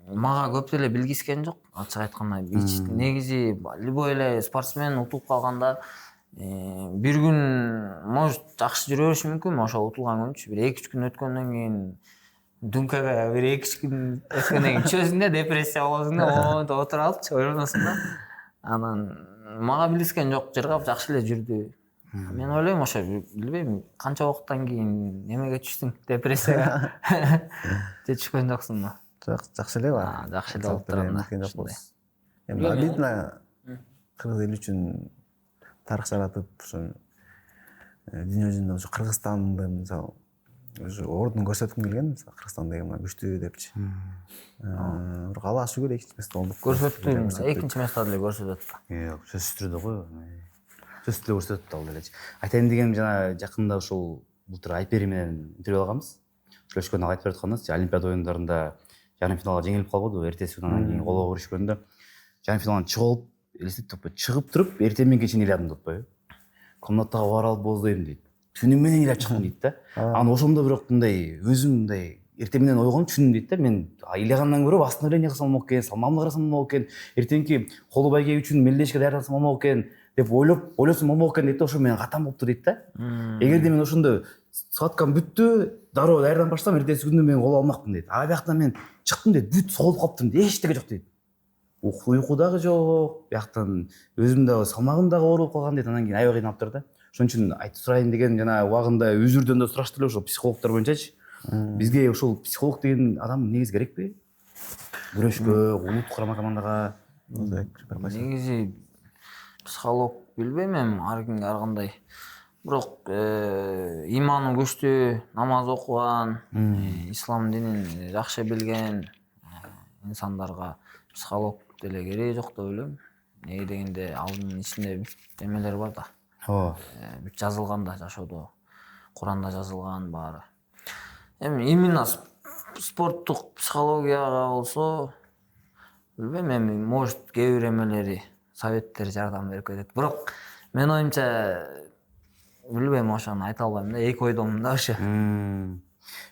мага көп деле билгискен жок, ачык айтканда. Негизи любой эле спортсмен утуп калганда бир күн может жакшы жүрө бериши мүмкүн, ошол утулган күнчү. Бир 2-3 күн өткөндөн кийин дүңкөгө бир 2-3 күн өткөндөн кийин чөзүң да, депрессия болосуң да, монтип отуруп алыпчы, ойлоносуң да. Анан мага билгискен жок, жыргап жакшы эле жүрдү. Мен ойлойм, ошо билбейм, канча убакыттан кийин немеге түштүң, депрессияга. Же түшкөн жоксуңбу? Жок, жакшы эле бар. Жакшы эле болуп турганда. Эми обидно кыргыз эли үчүн тарых жаратып, ошо дүйнө жүзүндө ошо Кыргызстанды мисалы ошо ордун көрсөткүм келген, Кыргызстан деген күчтүү депчи. Бирок Аллага шүгүр, экинчи месте болдук. Көрсөттүм, экинчи месте деле көрсөтөт. Сөзсүз түрдө го. Сөзсүз түрдө көрсөтөт ал делечи. Айтайын дегеним, жана жакында ошол былтыр Айпери менен интервью алганбыз. Сүйлөшкөндө айтып берип атканда, Олимпиада оюндарында жарым финалга жеңилип калбады, эртеси күнү анан кийин колго көрүшкөндө жарым финалдан чыгып, элестетип чыгып туруп, эртең менен кечин ыйладым деп коёбу. Комнатага бара алып бооздойм дейт. Түнү менен ыйлап чыктым дейт да. Анан ошондо бирок мындай өзүм мындай эртең менен ойгонуп түшүндүм дейт да. Мен ыйлагандан көрө астына кылсам болмок экен, салмагымды карасам болмок экен, эртеңки колу байге үчүн мелдешке даярдансам болмок экен деп ойлосом болмок экен дейт да. Ошо менен катам болуптур дейт да. Эгерде мен ошондо схваткам бүттү, дароо даярданып баштасам, эртеси күнү мен кол алмакмын дейт. А бияктан мен чыктым дейт, бүт соолуп калыптырмын дейт, эчтеке жок дейт. Уйку дагы жок, бияктан өзүм дагы салмагым дагы ооруп калган дейт. Анан кийин аябай кыйналыптыр да. Ошон үчүн айтып сурайын деген, жана убагында үзүрдөн да сураштыр эле ошол психологдор боюнчачы. Бизге ошол психолог деген адам негизи керекпи? Күрөшкө, улуттук курама командага. Негизи психолог билбейм, эми ар кимге ар кандай. бирок иманы күчтүү, намаз окуган, ислам динин жакшы билген инсандарга психолог деле кереги жок деп ойлойм. Неге дегенде алдын ичинде эмелер бар да. ооба Бүт жазылган да жашоодо. Куранда жазылган баары. Эми именно спорттук психологияга болсо билбейм, эми может кээ бир эмелери, советтер жардам берип кетет. Бирок менин оюмча билбейм, ошону айта албайм да, эки ойдомун да ошо. менин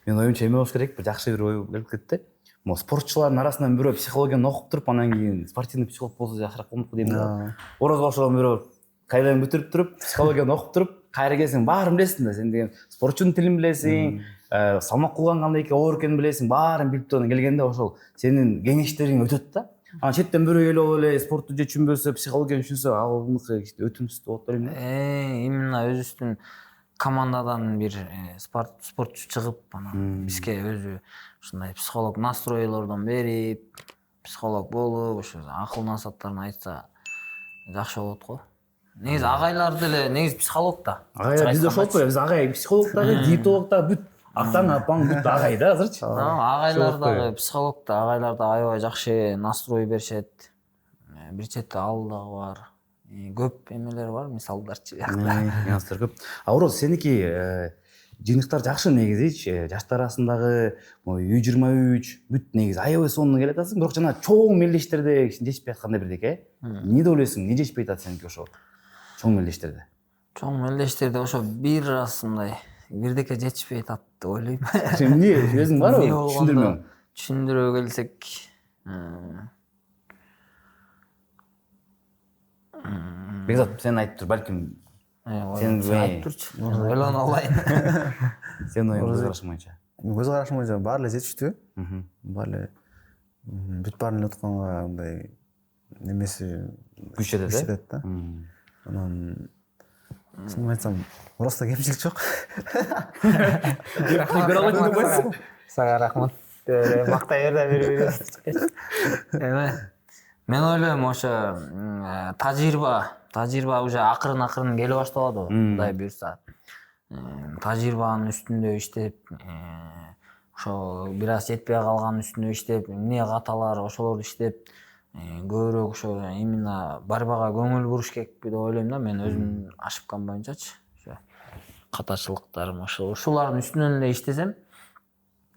оюмча эме болуш керек, бир жакшы бир ой келип кетти. Могу спортчулардын арасынан бирөө психологияны окуп туруп, анан кийин спортивный психолог болсо жакшыраак болмокпу дейм да. Орозго окшогон бирөө кайдан бүтүрүп туруп, психологияны окуп туруп, кайра келсең баарын билесиң да, сен деген спортчунун тилин билесиң, салмак кылган кандай оор экенин билесиң, баарын билип туруп келгенде ошол сенин кеңештериң өтөт да. Анан четтен бирөө келип алып эле спортту же түшүнбөсө, психологияны түшүнсө, алыныкы өтүмсүз болот деп ойлойм да. Именно өзүбүздүн командадан бир спортчу чыгып, анан бизге өзү ушундай психолог настройлордон берип, психолог болуп, ошо акыл насааттарын айтса жакшы болот го. Негизи агайлар деле негизи психолог да. Агай бизде ошол го, биз агай психолог дагы, диетолог дагы бүт атаң апаң бүт агай да азырчы. Агайлар дагы психолог да, агайлар да аябай жакшы настрой беришет. Бир четте ал дагы бар. Көп эмелер бар, мисалдарчы. Нюанстар көп. Ороз, сеники жыйынтыктар жакшы негизи, жаштар арасындагы U23 бүт негизи аябай сонуна келе атасың, бирок жана чоң мелдештерде жетишпей аткандай бирдеке. Эмне деп ойлойсуң? Эмне жетишпей атат сеники ошо чоң мелдештерде? Чоң мелдештерде ошо бир расындай бирдеке жетишпей атат деп ойлойм. Эмне өзүң барбы? Түшүндүрмөң. Түшүндүрө келсек, Бекзат, сен айтып тур, балким сен айтып турчу. Ойлонуп алайын. сен оюң көз карашың боюнча. көз карашым боюнча баары эле жетиштүү. Баары эле бүт баарын эле утканга мындай немеси Күч жетет да. Анан чынын айтсам, Орозда кемчилик жок. Сага рахмат. Мактай бер да бири-бирибизди. Мен ойлойм ошо тажрыйба уже акырын келе башталат, Кудай буйрса. Тажрыйбанын үстүндө иштеп, ошо бир аз жетпей калган үстүндө иштеп, эмне каталар ошолорду иштеп, көбүрөөк ошо именно борьбага көңүл буруш керек деп ойлойм да, мен өзүмдүн ошибкам боюнчачы. Ошо катачылыктарым ушулардын үстүнөн эле иштесем,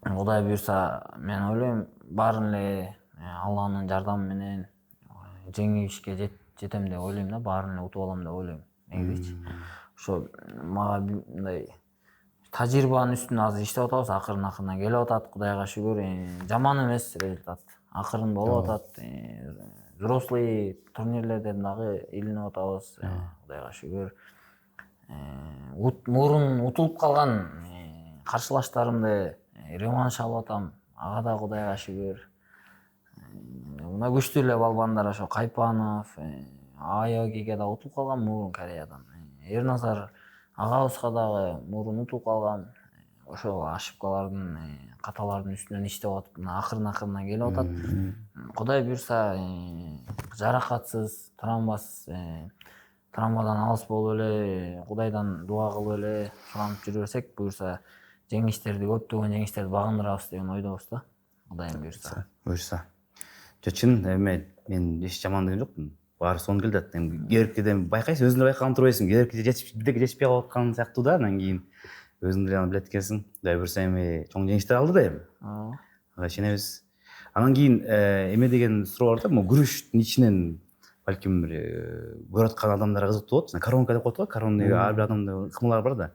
Кудай буйрса, мен ойлойм баарын эле Алланын жардамы менен жеңишке жетем деп ойлойм да, баарын эле утуп алам деп ойлойм. Негизичи. Ошо мага мындай тажрыйбанын үстүнө азыр иштеп атабыз, акырын келип атат, Кудайга шүгүр. Жаман эмес результат. Акырын болуп атат. Взрослый турнирлерден дагы илинип атабыз, Кудайга шүгүр. Мурун утулуп калган каршылаштарымды реванш алып атам. Ага да Кудайга шүгүр. Мына күчтүү эле балбандар ошо Кайпанов, Аягиге да утулуп калган мурун Кореядан. Эрназар агабызга дагы мурун утулуп калган. Ошол ошибкалардын, каталардын үстүнөн иштеп атып, мына акырын келип атат. Кудай буйрса, жаракатсыз, травмадан алыс болуп эле, Кудайдан дуа кылып эле суранып жүрө берсек, буйрса жеңиштерди, көптөгөн жеңиштерди багындырабыз деген ойдобуз да. Кудайым буйрса. Чын, мен эч жаман деген жокмун. Баары сонун келе атат. Кээбиркиден байкайсың, өзүң да байкаган турбайсың. Кээбиркиде жетишпей калып аткан сыяктуу да, анан кийин өзүң деле аны билет экенсиң. Кудай буйрса эми чоң жеңиштер алды да эми. Ага ишенебиз. Анан кийин эме деген суроо бар да, могу күрөштүн ичинен балким бир көрүп аткан адамдарга кызыктуу болот. Коронка деп коет го, коронага ар бир адамдын ыкмалары бар да.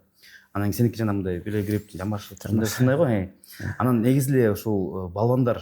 Анан сеники жана мындай беле кирип, жамбаш ушундай го. Анан негизи эле ушул балбандар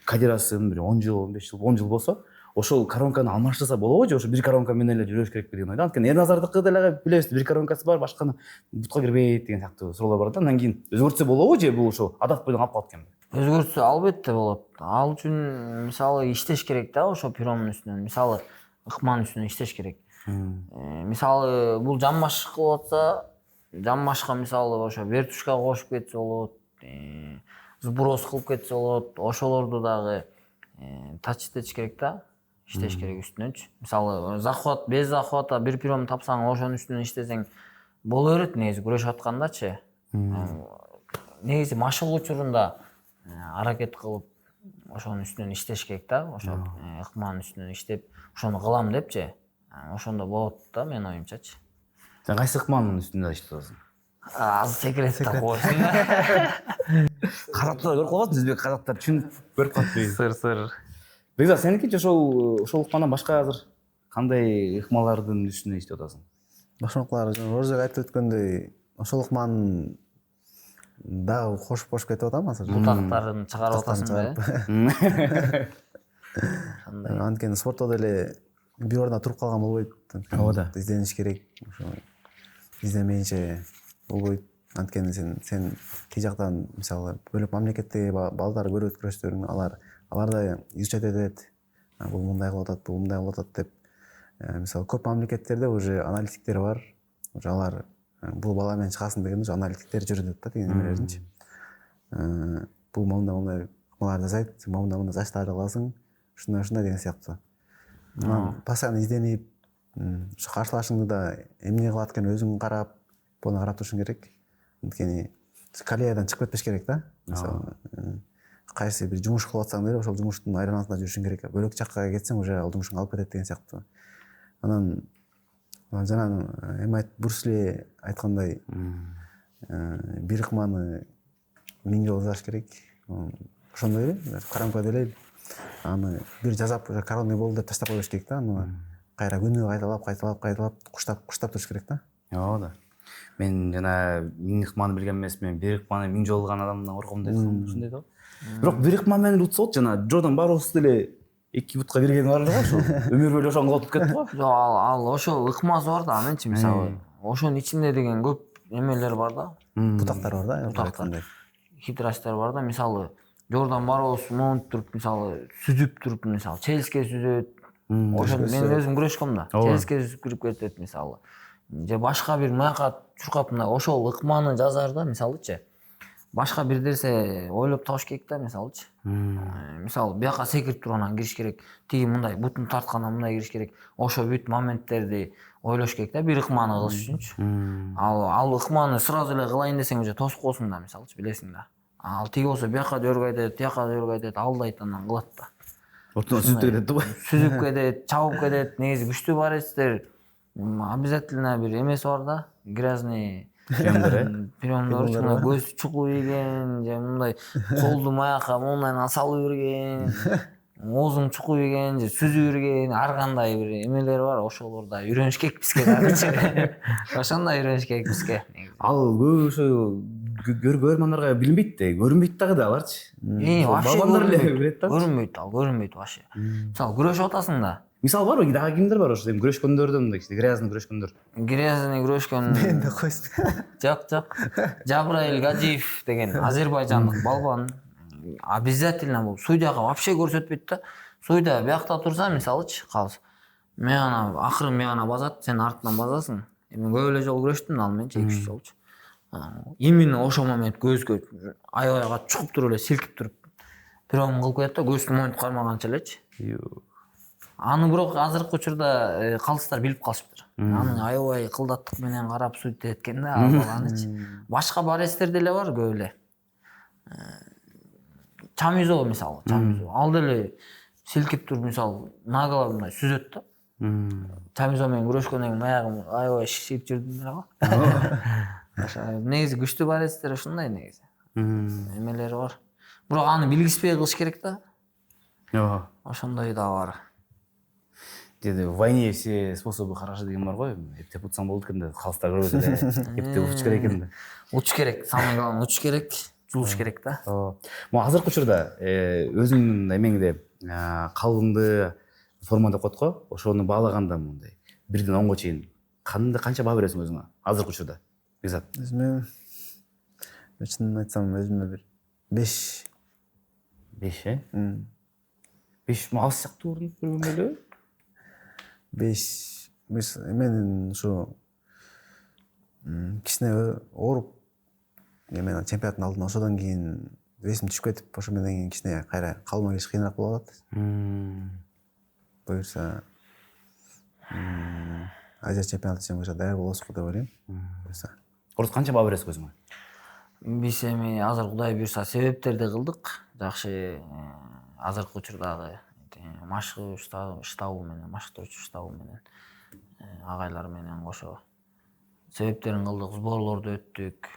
карьерасын бир 10 жыл, 15 жыл, 10 жыл болсо, ошол коронканы алмаштырса болобу же ошо бир коронка менен эле жүрөш керек деген ойдо. Анткени Эрназардыкы деле билебиз, бир коронкасы бар, башканы бутка кирбейт деген сыяктуу суроолор бар да. Анан кийин өзгөртсө болобу же бул ошо адат бойдон калып калат экенби? Өзгөртсө албетте болот. Ал үчүн мисалы иштеш керек да, ошо пиромдун үстүнөн. Мисалы ыкманын үстүнөн иштеш керек. Мисалы бул жамбаш кылып атса, жамбашка мисалы ошо вертушка кошуп кетсе болот, сброс кылып кетсе болот. Ошолорду дагы тач керек да, иштеш керек үстүнөнчү. Мисалы захват, без захвата бир пиром тапсаң, ошонун үстүнөн иштесең, боло берет негизи күрөшүп аткандачы. Негизи машык учурунда аракет кылып ошонун үстүнөн иштеш керек да, ошо ыкманын үстүнөн иштеп ошону кылам депчи. Ошондо болот да менин оюмчачы. Сен кайсы ыкманын үстүндө иштеп атасың? Аз секретте коюшун да. Казактар көрүп калбасын, өзбек казактар түшүнүп көрүп калып. Сыр. Бекзат, сеникичи ошол ыкмандан башка азыр кандай ыкмалардын үстүнө иштеп атасың? Башмаклар Оржак айтып өткөндөй ошол ыкманын дагы кошуп кетип атам азыр. Бутактарын чыгарып атасың да. Анткени спортто деле бир орунда туруп калган болбойт. Ооба. Издениш керек. Ошо издемейинче болбойт. Анткени сен тиги жактан мисалы бөлөк мамлекеттеги балдар көрөт күрөштөрүн, алар да изучать этет. Бул мындай кылып атат, бул мындай кылып атат деп. Мисалы көп мамлекеттерде уже аналитиктер бар. Уже алар бул бала менен чыгасын деген уже аналитиктер жүрүп да деген эмелеринчи. Бул мындай ыкмаларды жасайт, сен мындай заштарды кыласың, ушундай деген сыяктуу. Постоянно изденип, ошо каршылашыңды да эмне кылат экен өзүң карап, буну карап турушуң керек. Анткени колеядан чыгып кетпеш керек да. Мисалы кайсы бир жумуш кылып атсаң деле ошол жумуштун айранасында жүрүшүң керек. Бөлөк жакка кетсең уже ал жумушуңду алып кетет деген сыяктуу. Анан жана Брус Ли айткандай бир ыкманы 1000 жолу жасаш керек. Ошондой эле карамка деле аны бир жасап коронный болду деп таштап коюш керек да. Аны кайра күнү кайталап куштап туруш керек да. Ооба. Мен жана 1000 ыкманы билген эмесмин, бир ыкманы 1000 жолу кылган адамдан корком деп ушундай да. Бирок бир ыкман менен утса болот, жана Джордан Барроус деле 2 бутка бергени бар эле го ошо. Өмүр бою ошону кылып кетти го. Жок, ал ошо ыкмасы бар да, анынчы мисалы. Ошонун ичинде деген көп эмелер бар да. Бутактар бар да. Бутактар. Хитростор бар да. Мисалы Джордан Барроус монт туруп, мисалы сүзүп туруп, мисалы Челске сүзөт. Ошо мен өзүм күрөшкөм да. Челске сүзүп кирип кетет мисалы. Же башка бир маяка чуркап мына ошол ыкманы жазар да, мисалычы. Башка бир нерсе ойлоп табыш керек да, мисалычы. Мисалы бияка секирип туруп анан кириш керек. Тиги мындай бутун тарткандан мындай кириш керек. Ошо бүт моменттерди ойлош керек да, бир ыкманы кылыш үчүнчү. Ал ыкманы сразу эле кылайын десең уже тосуп коесуң да, мисалычы, билесиң да. Ал тиги болсо бияка дөргө айтат, тияка дөргө айтат, алдайт анан кылат да. Ортон сүзүп кетет да. Сүзүп кетет, чабып кетет. Негизи күчтүү борецтер обязательно бир эмеси бар да. Грязный приемдор үчүн көз чукуу ийген, же мындай колду маяка моундан салып берген, оозун чукуу ийген, же сүзүп берген, ар кандай бир эмелер бар. Ошолор да үйрөнүш керек бизге дагычы. Ошондой үйрөнүш керек бизге. Ал көп ошо көрөрмандарга билинбейт да, көрүнбөйт дагы да аларчы. Балбандар эле билет да. Көрүнбөйт вообще. Мисалы күрөшүп атасың да. Мисал барбы, дагы кимдер бар ошо күрөшкөндөрдөн, мындай грязный күрөшкөндөр? Грязный күрөшкөн. Мен да койсун. Жок. Жабраил Гаджиев деген азербайжандык балбан. Обязательно бул судьяга вообще көрсөтпөйт да. Судья биякта турса, мисалычы, калыс. Мен ана акырын мен ана базат, сен артынан базасың. Мен көп эле жол күрөштүм, ал менен 2-3 жолчу. Именно ошол момент көзгө аябай чукуп туруп эле силкип туруп прием кылып коет да, көздү моюнтуп кармаганча элечи. Аны бирок азыркы учурда калыстар билип калышыптыр. Аны аябай кылдаттык менен карап судья эткен да, ал баланычы. Башка борецтер деле бар көп эле. Чамизо мисалы, ал деле силкип туруп мисалы нагло мындай сүзөт да. Чамизо менен күрөшкөндөн кийин маягым аябай шишип жүрдүм эле го. Негизи күчтүү борецтер ушундай негизи. Эмелери бар. Бирок аны билгиспей кылыш керек да. Ооба. Ошондой да бар. Деди, в войне все способы хороши деген бар го. Эптеп утсаң болот экен да, калыстар көрбөсө эле эптеп утуш керек экен да. Утуш керек, самое главное утуш керек, жулуш керек да. Мо азыркы учурда өзүңдүн эмеңде калыбыңды форма деп коет го, ошону баалаганда мындай 1ден 10га чейин канча баа бересиң өзүңө азыркы учурда? Бекзат. Өзүмө чынын айтсам өзүмө бир 5. 5 5 аз сыяктуу көрүнгөн эле. 5 менин ушу кичине ооруп мен чемпионаттын алдында ошодон кийин весим түшүп кетип, ошо менен кийин кичине кайра калыма кириш кыйыныраак болуп атат. Буюрса Азия чемпионаты боюнча даяр болосузго деп ойлойм. Буюрса. Орус канча баа бересиз өзүңө? Биз эми азыр Кудай буюрса себептерди кылдык. Жакшы азыркы учурдагы машыгуу штабы менен, машыктыруучу штабы менен агайлар менен кошо себептерин кылдык, сборлорду өттүк.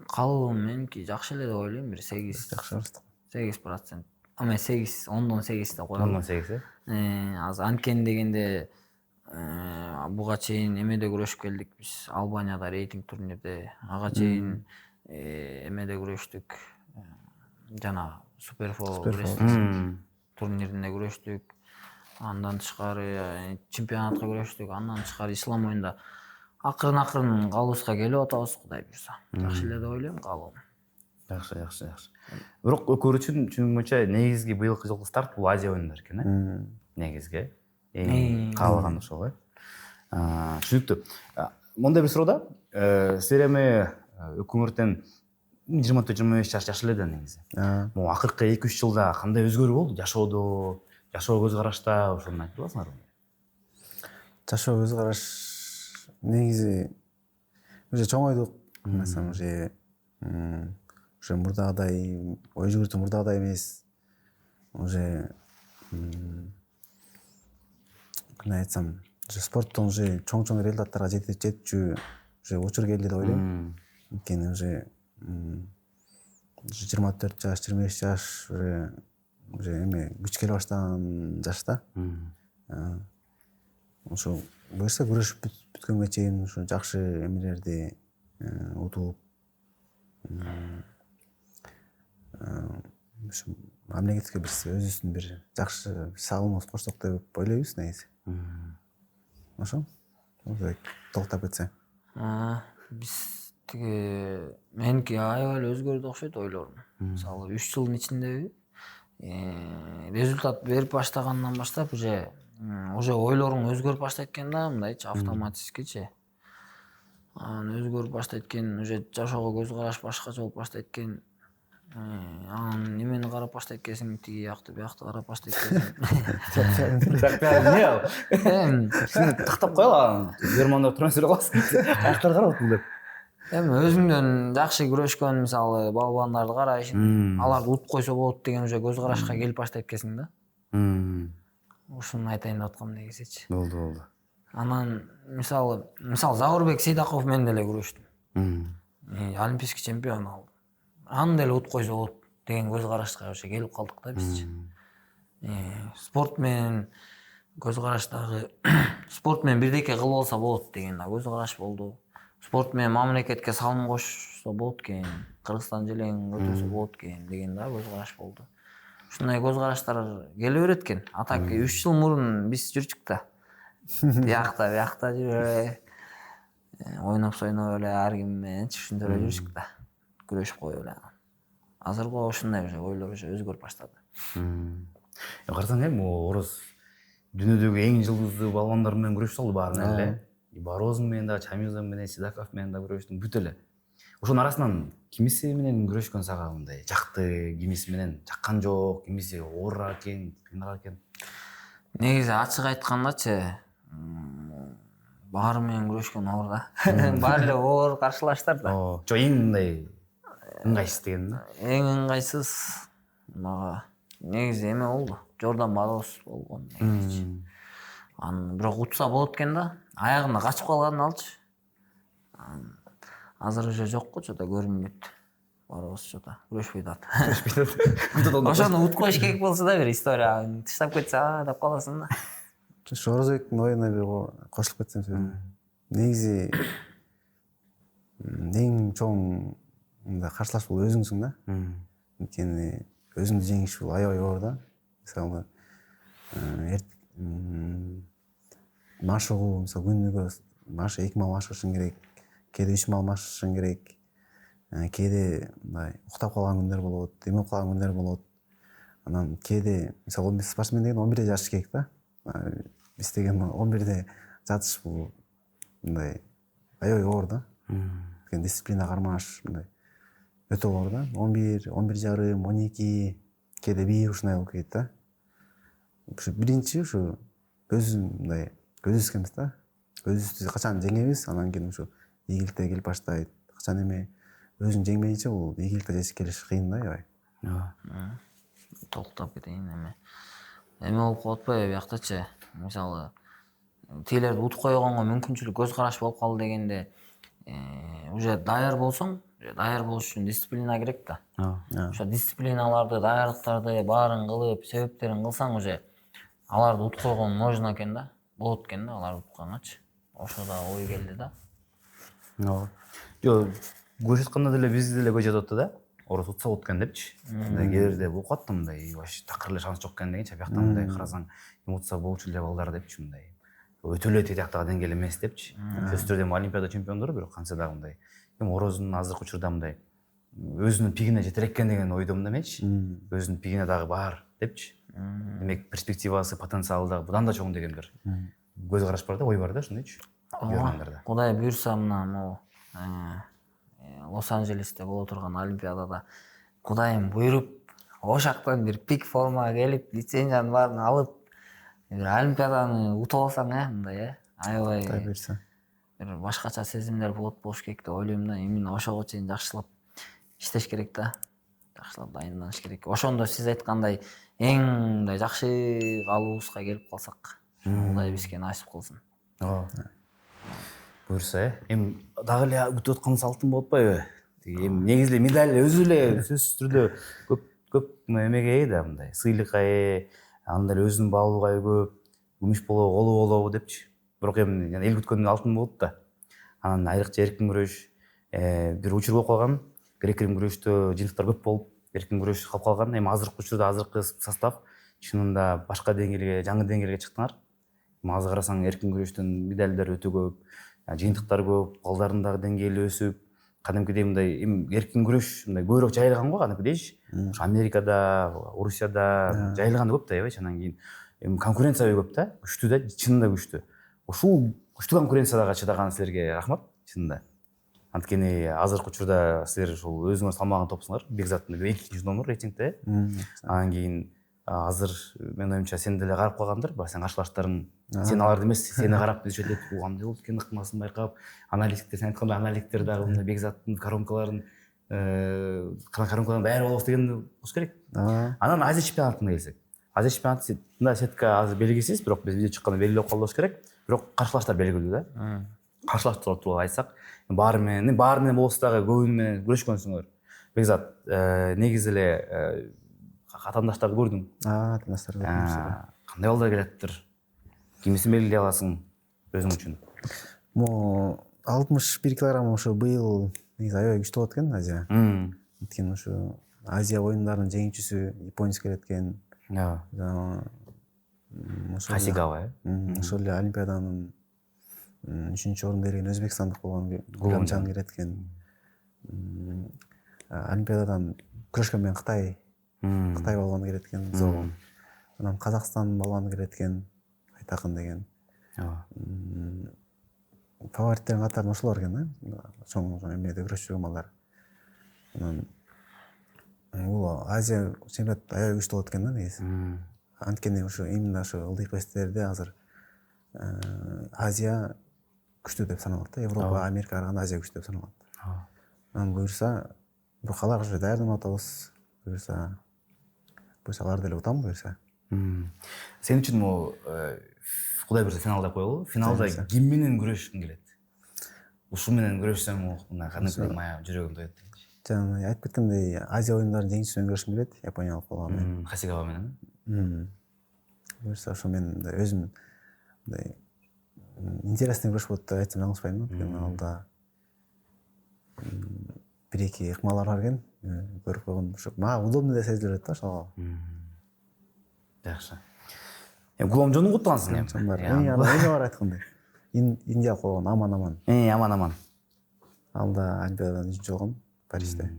Калыбым меники жакшы эле деп ойлойм, бир 8%. Ама 8, 10-8 деп коелу. 10-8 Азыр анткени дегенде буга чейин эмеде күрөшүп келдик биз, Албанияда рейтинг турнирде, ага чейин эмеде күрөштүк. Жана Суперфо турниринде күрөштүк. Андан тышкары чемпионатка күрөштүк. Андан тышкары ислам оюнда акырын калыбыбызга келип атабыз, Кудай буйрса. Жакшы эле деп ойлойм калыбым. Жакшы. Бирок өкөр үчүн түшүнгөнчө негизги быйылкы жылкы старт бул Азия оюндары экен, э? Негизги эң каалаган ошол, э? Түшүнүктүү. Мондай бир суроо да, силер эми өкмөттөн 24-25 жаш жаш эле да негизи. Могу акыркы 2-3 жылда кандай өзгөрүү болду жашоодо, жашоо көз карашта, ошону айтып аласыңарбы? Жашоо көз караш негизи уже чоңойдук. Mesela уже мурдагыдай ой жүгүртүү мурдагыдай эмес. Уже кандай айтсам, уже спорттон уже чоң результаттарга жетүүчү уже учур келди деп ойлойм. Анткени уже 24 жаш, 25 жаш уже эме күч келе баштаган жашта. Ошо буюрса күрөшүп бүткөнгө чейин ушу жакшы эмелерди утуп мамлекетке бир өзүбүздүн бир жакшы салымыбызды корсок деп ойлойбуз негизи. Ошо толуктап кетсе. Биз меники аябай эле өзгөрдү окшойт ойлорум. Мисалы 3 жылдын ичинде результат берип баштагандан баштап уже ойлоруң өзгөрүп баштайт экен да, мындайчы автоматическичи. Өзгөрүп баштайт экен, уже жашоого көз караш башкача болуп баштайт экен. Немени карап баштайт экенсиң, тиги жакты, биякты карап баштайт экенсиң. Сени тактап коелу, Германда трансфер кыласың. Аяктар карап атыл деп. Эми өзүңдөн жакшы күрөшкөн мисалы балбандарды карайсың, аларды утуп койсо болот деген уже көз карашка келип баштайт экенсиң да. Ушуну айтайын деп аткам негизичи. Болду. Анан мисалы Заурбек Сейдаков менен деле күрөштүм. Олимпийский чемпион ал. Аны деле утуп койсо болот деген көз карашка уже келип калдык да бизчи. Спорт менен көз караштагы спорт менен бирдеке кылып алса болот деген да көз караш болду. Спорт менен мамлекетке салым кошсо болот экен, Кыргызстан желең өтөсө болот экен деген да көз караш болду. Ушундай көз караштар келе берет экен. Атак 3 жыл мурун биз жүрчүк да. Биякта жүрүп ойноп-сойноп эле ар ким менен ушинтип эле жүрчүк да. Күрөшүп коюп эле. Азыркы ушундай уже ойлор уже өзгөрүп баштады. Карасаң могу орус дүйнөдөгү эң жылдыздуу балбандар менен күрөшүп салды баарын эле. Барозун менен да, Чамизов менен, Сидаков менен да күрөштүм, бүт эле. Ошонун арасынан кимиси менен күрөшкөн сага мындай жакты, кимиси менен жаккан жок, кимиси оорураак экен, кыйыныраак экен? Негизи ачык айткандачы, баары менен күрөшкөн оор да. Баары эле оор каршылаштар да. Жок, эң мындай ыңгайсыз деген да. Эң ыңгайсыз мага негизи эме болду. Жордан Бароз болгон негизи. Аны бирок утса болот экен да. Аягында качып калган алчы. Азыр уже жокко чода көрүнбөйт. Бароз чода күрөшпөйт ат. Ошону утуп коюш керек болсо да бир история тыштап кетсе деп каласың да. Орозбектин оюна бир кошулуп кетсем сөзүн. Негизи эң чоң мындай каршылаш бул өзүңсүң да. Анткени өзүңдү жеңиш бул аябай оор да. Мисалы машыгуу, мисалы күнүгө 2 мал машыгышың керек, кээде 3 мал машыгышың керек. Кээде мындай уктап калган күндөр болот, эме калган күндөр болот. Анан кээде мисалы спортсмен деген 11-де жатыш керек да. Биз деген 11-де жатыш бул мындай аябай оор да. Дисциплина кармаш мындай өтө оор да. 11, 11,5, 12, кээде 1 ушундай болуп кетет да. Ушу биринчи ушу өзүм мындай көзүскенбиз да. Көзүбүздү качан жеңебиз, анан кийин ушу ийгиликте келип баштайт. Качан эми өзүн жеңмейинче бул ийгиликте жетишип келиш кыйын да, аябай. ооба. Токтоп кетейин эме болуп калат атпайбы бияктачы. Мисалы тилерди утуп койгонго мүмкүнчүлүк көз караш болуп калды дегенде уже даяр болсоң, даяр болуш үчүн дисциплина керек да. Ошо дисциплиналарды, даярдыктарды баарын кылып, себептерин кылсаң уже аларды утуп койгон можно экен да. Болот экен да аларды уткангачы. Ошо да ой келди да. ооба. Жок, көчөт атканда деле биз деле көчөт атты да. Орус утса болот экен депчи. Мындай кээде болуп калат да мындай вообще такыр эле шанс жок экен дегенчи. Бияктан мындай карасаң утса болчу эле балдар депчи мындай. Өтө эле тияктагы деңгээл эмес депчи. Сөзсүз түрдө олимпиада чемпиондору бирок канча дагы мындай. Эми Ороздун азыркы учурда мындай өзүнүн пигине жете элеккен деген ойдомун эмечи. Өзүнүн пигине дагы бар депчи. Демек перспективасы, потенциалы дагы будан да чоң деген бир көз караш бар да, ой бар да ошондойчу. Кудай буйрса мына могу Лос-Анджелесте боло турган олимпиадада Кудайым буйруп, ошол жактан бир пик формага келип, лицензиянын баарын алып, бир олимпиаданы утуп алсаң, мындай, аябай Буйрса. бир башкача сезимдер болуш керек деп ойлойм да. Именно ошого чейин жакшылап иштеш керек да. Жакшылап дайынданыш керек. Ошондо сиз айткандай эң мындай жакшы калыбыбызга келип калсак, Кудай бизге насип кылсын. Ооба. Буйрса, эми дагы эле күтүп атканыбыз алтын болуп атпайбы? Эми негизи эле медаль өзү эле сөзсүз түрдө көп эмеге ээ да, мындай сыйлыкка ээ, анда эле өзүнүн баалуулугу көп, күмүш болобу, коло болобу депчи. Бирок эми эл күткөндөн алтын болду да. Анан айрыкча эркин күрөш бир учур болуп калган. Грек-рим күрөштө жыйынтыктар көп болуп, эркин күрөш калып калган. Эми азыркы учурда азыркы состав чынында башка деңгээлге, жаңы деңгээлге чыктыңар. Эми азыр карасаң эркин күрөштөн медалдар өтө көп, жыйынтыктар көп, балдардын дагы деңгээли өсүп, кадимкидей мындай эми эркин күрөш мындай көбүрөөк жайылган го кадимкидейчи. Америкада, Орусияда жайылганы көп да, аябайчы. Анан кийин эми конкуренция көп да, күчтүү да, чынында күчтүү. Ушул күчтүү конкуренцияга чыдаган силерге рахмат, чынында. Анткени азыркы учурда силер ушул өзүңөр салмагын топсуңар. Бекзаттын 2-нчи номер рейтингде. Анан кийин азыр менин оюмча сен деле карап калгандыр, баягы сен каршылаштарың сен аларды эмес, сени карап изучать этип, бул кандай болот экен ыкмасын байкап, аналитиктер, сен айткандай аналитиктер дагы мындай Бекзаттын коронкаларын даяр болобуз деген болуш керек. Анан Азия чемпионатына келсек. Азия чемпионаты мындай сетка азыр белгисиз, бирок биз видео чыкканда белгилеп калып болуш керек. Бирок каршылаштар белгилүү да. Каршылаштар тууралуу айтсак, баары менен болсо дагы көбүнү менен күрөшкөнсүңөр. Бекзат, негизи эле атаандаштарды көрдүң. Атаандаштарды көрдүм. Кандай балдар келатыптыр? Кимисин белгилей аласың өзүң үчүн? Могу 61 килограмм ошо быйыл негизи аябай күчтүү болот экен Азия. Анткени ошо Азия оюндарынын жеңүүчүсү японец келет экен. Хасигава, ошол эле олимпиаданын 3-чү орун берген өзбекстандык болгон Гуламжан келет экен. Олимпиададан күрөшкөн менен Кытай балбаны келет экен. Анан Казакстан балбаны келет экен. Айтакын деген. Фавориттердин катарында ошолор экен, чоң эмеде күрөшүп жүргөн балдар. Анан бул Азия чемпионаты аябай күчтүү болот экен да негизи. Анткени ошо именно ошо ылдыйкы вестерде азыр Азия күчтүү деп саналат да. Европа, Америкага караганда Азия күчтүү деп саналат. Анан буюрса, бирок аларга уже даярданып атабыз. Буюрса алар деле утам буюрса. Сен үчүн могу Кудай буюрса финалда коелу. Финалда ким менен күрөшкүң келет? Ушул менен күрөшсөм мына кадимкидей мая жүрөгүм тоет. Жана айтып кеткендей, Азия оюндарынын жеңүүчүсү менен күрөшкүм келет, япониялык болгон. Хасигава менен. Буюрса ошо мен өзүм мындай интересный күрөш болот деп айтсам жаңылышпайм. Анткени алда 1-2 ыкмалар бар экен. Көрүп койгон ошо мага удобный да сезилип атат да ошого. Жакшы. Гуламжонду куттугансың эми. Эң бар айткандай. Индия койгон аман-аман. Аман-аман. Алда олимпиададан 3-чү болгон Парижде.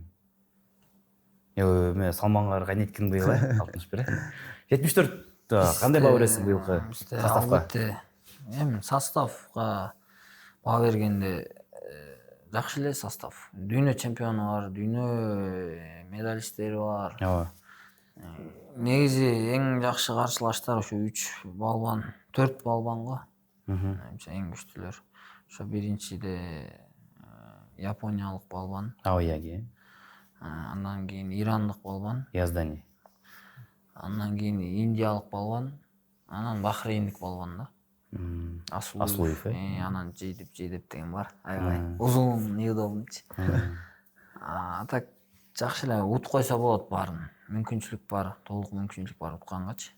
Эме салмаңар кайнеткин быйыл 61. 74 кандай баа бересиң быйылкы составка? Албетте. Эми составга баа бергенде жакшы эле состав. Дүйнө чемпиону бар, дүйнө медалисттери бар. Ооба. Негизи эң жакшы каршылаштар ошо 3 балбан, 4 балбан го. Менимче эң күчтүүлөр. Ошо биринчиде Япониялык балбан, Аояги, андан кийин ирандык балбан, Яздани. андан кийин индиялык балбан, анан бахрейндик балбан да. Аслуев, Анан жейдеп деген бар. Аябай узун, неудобнычы. А так жакшы эле утуп койсо болот баарын. Мүмкүнчүлүк бар, толук мүмкүнчүлүк бар уткангачы.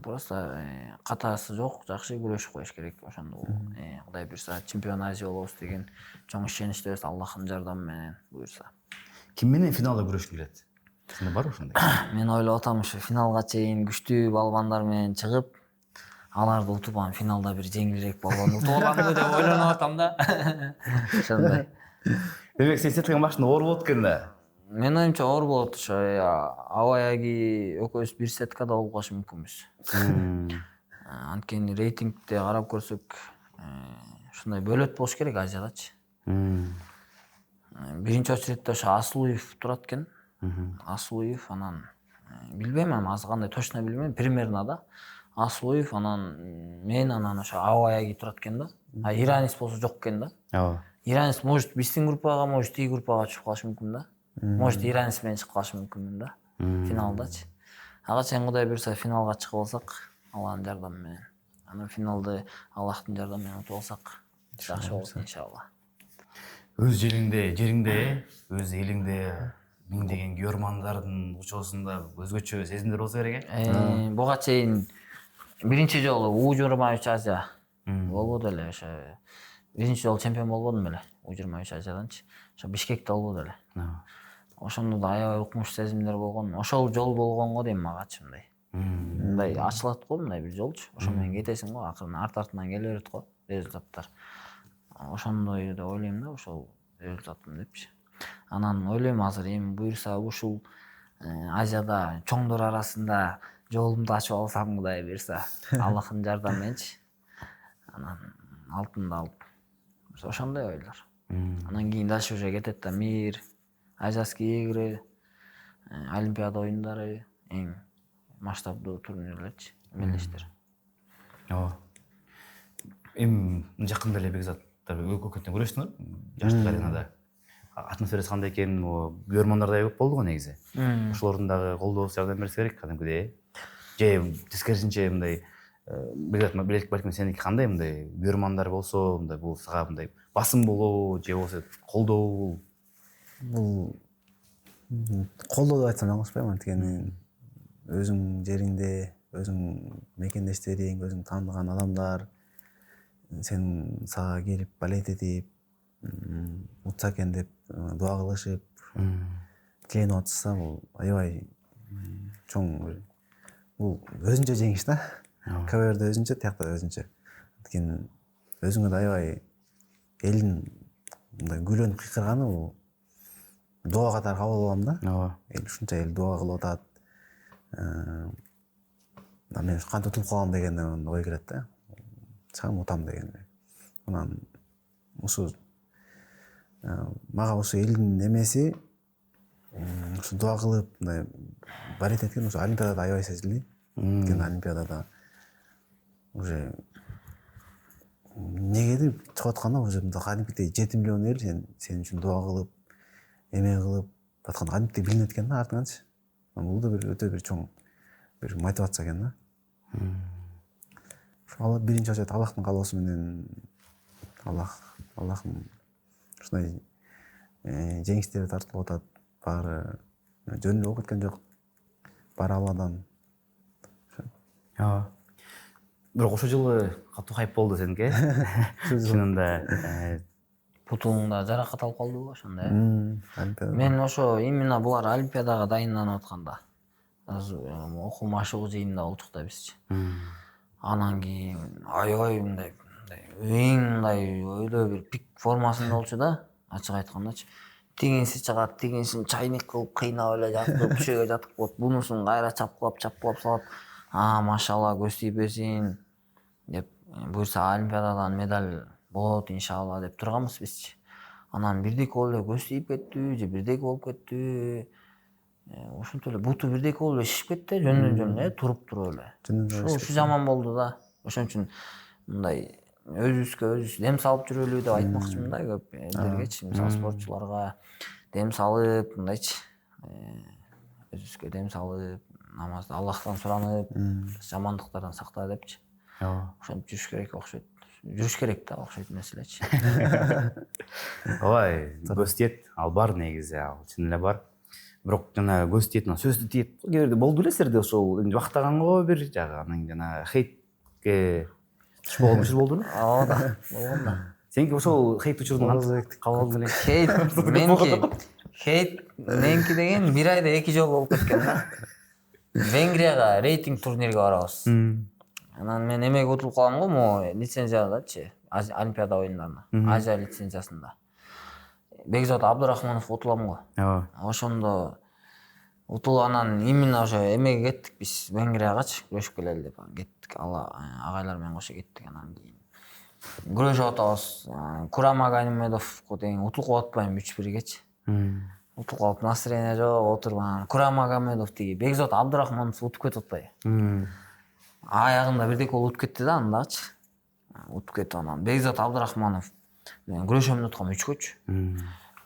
Просто катасы жок, жакшы күрөшүп коюш керек. Ошондо Кудай буюрса чемпион Азия болобуз деген чоң ишеничтебиз, Аллахтын жардамы менен буюрса. Ким менен финалда күрөшкү келет? Сенде барбы ошондой? Мен ойлоп атам ушу финалга чейин күчтүү балбандар менен чыгып, аларды утуп анан финалда бир жеңилирээк балбанды утуп аламбы деп ойлонуп атам да. Ошондой. Демек сен сетилген башында оор болот экен да. Мен оюмча оор болот ошо. Аояги экөөбүз бир сеткада болуп калышы мүмкүнбүз. Анткени рейтингде карап көрсөк, ушундай бөлөт болуш керек Азиядачы. Биринчи очередде ошо Аслуев турат экен. Аслуев, анан билбейм, аз кандай точно билбейм, примерно да. Аслуев, анан мен, анан ошо Аояги турат экен да. Иранец болсо жок экен да. Ооба. Иранец может биздин группага, может тиги группага чыгып калышы мүмкүн да. Может иранец менен чыгып калышы мүмкүнмүн да. Финалдачы. Ага чейин Кудай буюрса финалга чыгып алсак, Аллахтын жардамы менен. Анан финалды Аллахтын жардамы менен утуп алсак, жакшы болот иншалла. Өз жериңде, өз элиңде миңдеген көрөрмандардын учоосунда өзгөчө сезимдер болсо керек Буга чейин биринчи жолу U23 Азия болбоду эле, ошо биринчи жолу чемпион болбодум беле U23 Азияданчы. Ошо Бишкекте болбоду эле. Ошондо да аябай укмуш сезимдер болгон. Ошол жол болгонго дейм магачы мындай ачылат го, мындай бир жолчу. Ошо менен кетесиң го, акырын артынан келе берет го результаттар. Ошондой деп ойлойм да, ошол результатым депчи. Анан ойлойм азыр эми буюрса ушул Азияда чоңдор арасында жолумду ачып алсам, Кудай буюрса, Аллахтын жардамы мененчи. Анан алтынды алып. Ошондой ойлор. Анан кийин дальше уже кетет да мир, Азияский игры, Олимпиада оюндары, эң масштабдуу турнирлерчи, мелдештер. Ооба. Эми жакында эле Бекзаттар көптөн көрөсүңөр, жаштык аренада. Атмосферасы кандай экен, көрөрмандар да көп болду го негизи. Ошолордун дагы колдоосу жардам берсе керек кадимкидей. Же тескерисинче мындай Бекзат балким сеники кандай мындай көрөрмандар болсо, мындай бул сага мындай басым болобу, же болбосо колдообу? Бул колдоо деп айтсам жаңылышпайм, анткени өзүң жериңде, өзүң мекендештериң, өзүң тааныган адамдар сен сага келип болеть этип, утса экен деп дуа кылышып, тиленип атышса, бул аябай чоң, бул өзүнчө жеңиш да. КВРде өзүнчө, тиякта өзүнчө. Анткени өзүңө да аябай элдин мындай күлөнүп кыйкырганы бул дуа катары кабыл алам да. Ооба. Эл ушунча эл дуа кылып атат. Мен кантип утуп калам деген ой келет да. Чам утам деген. Анан ушу мага ушу элдин эмеси ушу дуа кылып мындай болеть эткен ушу Олимпиадада аябай сезилди. Анткени Олимпиадада уже негедир чыгып атканда уже мындай кадимкидей 7 миллион эл сен үчүн дуа кылып, эме кылып аткан кадимкидей билинет экен да артыңанчы. Бул да бир өтө бир чоң бир мотивация экен да. Ошол биринчи очередь Аллахтын каалоосу менен Аллахым ушундай жеңиштерди тартылып атат. Баары жөн эле болуп кеткен жок. Баары Алладан. Ооба. Бирок ошол жылы катуу хайп болду сеники. Чынында Бутуңда жаракат алып калдыбы ошондой? Мен ошо именно булар Олимпиадага дайынланып атканда окуу машыгуу жыйынында болчук да бизчи. Анан кийин аябай мындай эң мындай өйдө бир пик формасында болчу да, ачык айткандачы. Тигинси чыгат, тигинсин чайник кылып кыйнап эле жатып, түшөгө жатып коет, бунусун кайра чапкылап салат. Машалла көз тийбесин деп буюрса Олимпиададан медаль болот иншалла деп турганбыз бизчи. Анан бирдеке болуп эле көз тийип кеттиби, же бирдеке болуп кеттиби. Ошентип эле буту бирдеке болуп эле шишип кетти, жөндөн эле туруп эле. Ушу жаман болду да. Ошон үчүн мындай өзүбүз дем салып жүрөлү деп айтмакчымын да көп элдергечи, мисалы спортчуларга дем салып, мындайчы өзүбүзгө дем салып, намазды Аллахтан суранып, жамандыктардан сакта депчи. Ошентип жүрүш керек окшойт. Жүрүш керек да окшойт маселечи. Ой, көз тиет, ал бар негизи, ал чын эле бар. Бирок жана көз тиет, сөздү тиет. Кээ бирде болду эле силерде ошол жактаганго бир жагы, анан жана хейтке түшүп болдуну? Ооба да, болгон да. Сеники ошол хейт учурун кантип кабыл алдың элең? Хейт меники деген 1 айда 2 жолу болуп кеткен да. Венгрияга рейтинг турнирге барабыз. Анан мен эмеге утулуп калгам го, могу лицензиядачы, Олимпиада оюндарына, Азия лицензиясында. Бекзат Абдурахманов утулам го. Ошондо утулуп анан именно ошо эмеге кеттик биз Венгриягачы күрөшүп келели деп кеттик. Агайлар менен кошо кеттик. Анан кийин күрөшүп атабыз. Курамагомедовго деген утулуп калып атпайм 3-1гечи. Утулуп калып настроение жок, отуруп анан Курамагомедов тиги Бекзат Абдурахманов утуп кетип атпайбы. Аягында бирдеке болуп утуп кетти да андагычы. Утуп кетип анан Бекзат Абдурахманов мен күрөшөм деп аткам 3-көчү.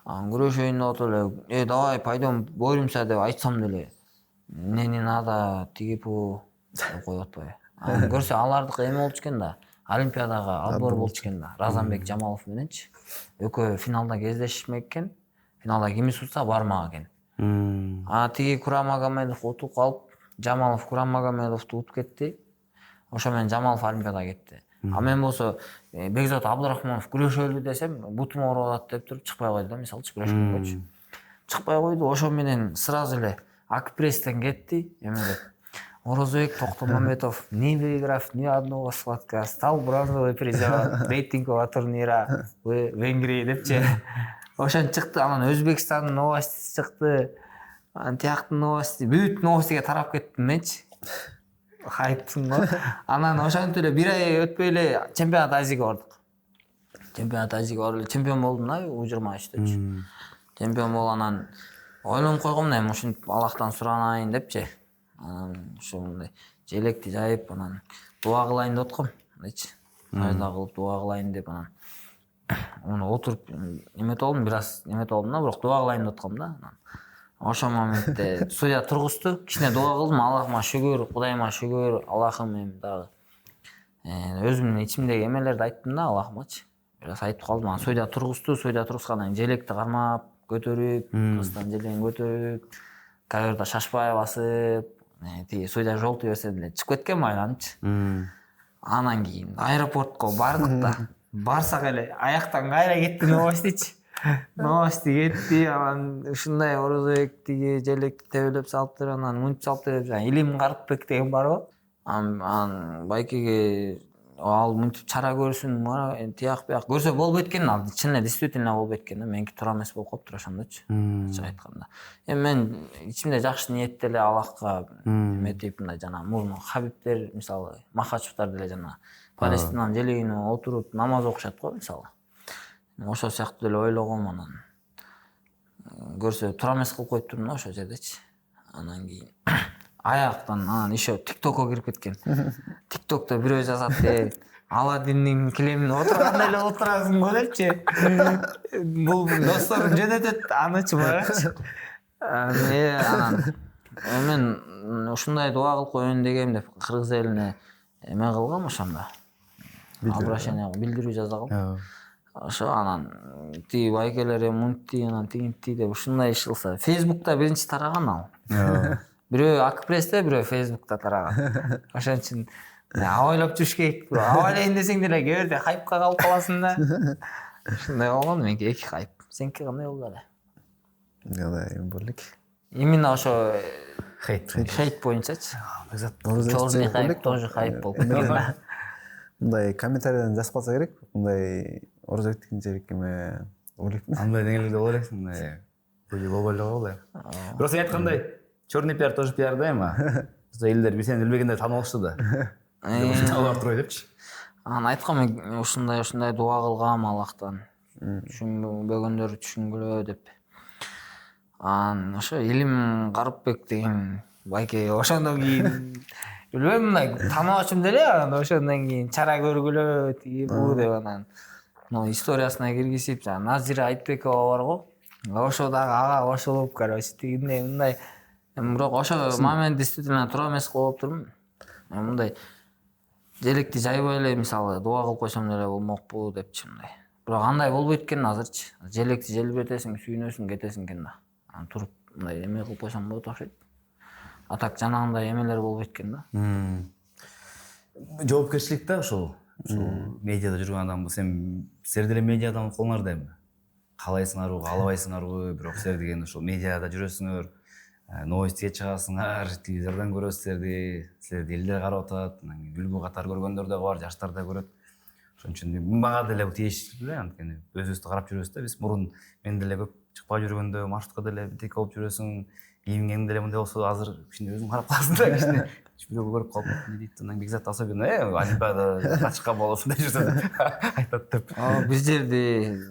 Анан күрөшөйүн деп атып эле, давай пойдем боремся деп айтсам деле, мне не надо тиги-пу деп коюп атпайбы. Анан көрсө алардыкы эме болчу экен да, Олимпиадага отбор болчу экен да. Разанбек Жамалов мененчи. Экөө финалда кездешмек экен. Финалда кимис утса бармак экен. Тиги Курамагомедов утуп калып, Жамалов Курамагомедовду утуп кетти. Ошо менен Жамалов Олимпиадага кетти. А мен болсо Бекзат Абдурахманов күрөшөлү десем, бутум ооруп атат деп туруп чыкпай койду да, мисалы күрөшкөнгөчү. Чыкпай койду, ошо менен сразу эле Акпресстен кетти, эмелеп. Орозбек Токтомамбетов не выиграв ни одного схватка, стал бронзовый призер рейтингового турнира в Венгрии депчи. Ошон чыкты, анан Өзбекстандын новостиси чыкты. Анан тияктын новости, бүт новостиге тарап кетти менчи. Хайптын го. Анан ошентип эле 1 ай өтпөй эле чемпионат Азияга бардык. Чемпионат Азияга барып эле чемпион болдум да U23-төчү. Чемпион болуп анан ойлонуп койгом да, эми ушинтип Аллахтан суранайын депчи. Анан ушундай желекти жайып анан дуа кылайын деп аткам, мындайчы. Сайда кылып дуа кылайын деп анан оны отуруп эмет болдум, бир аз эмет болдум да, бирок дуа кылайын деп аткам да. Анан ошол моментте судья тургузду, кичине дуа кылдым, Аллахыма шүгүр, Кудайыма шүгүр, Аллахым эми дагы өзүмдүн ичимдеги эмелерди айттым да Аллахымачы. Бир аз айтып калдым, анан судья тургузду, судья тургузгандан кийин желекти кармап, көтөрүп, кыздан желегин көтөрүп, ковёрда шашпай басып, тиги судья жолту берсе деле чыгып кеткен майланчы. Анан кийин аэропортко бардык да. Барсак эле аяктан кайра кетти новостичи. Новости кетти, анан ушундай Орозбек тиги желекти тебелеп салыптыр, анан мынтип салыптыр деп, Илим Карыпбек деген барбы? Анан байкеге ал мынтип чара көрсүн, тияк бияк көрсө болбойт экен, ал чын эле действительно болбойт экен да, меники туура эмес болуп калыптыр ошондочу. Ачык айтканда. Эми мен ичимде жакшы ниетте эле Аллахка эметип, мындай жана мурун Хабибтер, мисалы, Махачевтар деле жана Палестинанын желегине отуруп намаз окушат го, мисалы. Ошол сыяктуу деле ойлогом, анан көрсө туура эмес кылып коюптурмун да ошол жердечи. Анан кийин аяктан анан еще ТикТокко кирип кеткен. ТикТокто бирөө жазат, Аладдиндин килемине отургандай эле отурасың го депчи. Бул досторум жөнөтөт, анычы барачы. Анан мен ушундай дуа кылып коеюн дегем деп кыргыз элине эме кылгам ошондо. Обращение билдирүү жазгам. Ошо анан тиги байкелер мынтти, анан тигинти деп ушундай иш кылса, Фейсбукта биринчи тараган ал. Бирөө Акпрессте, бирөө Фейсбукта тараган. Ошон үчүн абайлап жүрүш керек. Абайлайын десең деле кээ бирде хайпка калып каласың да. Ушундай болгон, меники 2 хайп. Сеники кандай болду эле? Кандай болду? Именно ошо Хейт боюнчачы. Чёрный хайп тоже хайп болуп кеткен. Мындай комментарийден жазып калса керек, мындай Орозбектикинчерик эме ойлойм. Андай деңгээлде ойлойсуң, мындай көйгөй болбой эле калды. Бирок сен айткандай, черный пиар тоже пиар да эми. Элдер сени билбегенде таанылышты да. Алар турбай депчи. Анан айткам, ушундай дуа кылгам Аллахтан. Түшүнбөгөндөр түшүнгүлө деп. Анан ошо Илим Карыпбек деген байке ошондон кийин Билбейм, мындай тааныбачым деле анан ошондон кийин чара көргүлө тиги бу деп анан историясына киргизип жанагы Назира Айтбекова барго. Ошо дагы ага кошулуп, короче, тигиндей мындай. Бирок ошо момент действительно туура эмес болуп турмун. Мындай желекти жайбай эле мисалы дуба кылып койсом деле болмокпу депчи мындай. Бирок андай болбойт экен азырчы. Желекти желбиретесиң, сүйүнөсүң, кетесиң экен да. Анан туруп мындай эме кылып койсоң болот окшойт. А так жанагындай эмелер болбойт экен да. Жоопкерчилик да ушул медиада жүргөн адам. Сен силер деле медиадан колуңарда эми. Каалайсыңарбы, каалабайсыңарбы, бирок силер деген ушул медиада жүрөсүңөр, новостьке чыгасыңар, телевизордон көрөсүзерди, силерди элдер карап атат, үлгү катары көргөндөр да бар, жаштар да көрөт. Ошон үчүн мага деле тиешелүү эле, анткени өзүбүздү карап жүрөбүз да. Биз мурун мен деле көп чыкпай жүргөндө маршрутка деле битек болуп жүрөсүң, кийимиң деле мындай болсо азыр кичине өзүң карап каласың да, кичине бирөө көрүп калып эмне дейт анан Бекзат особенно олимпиада чыккан болосун деп жүрсө айтат деп. Биз жерди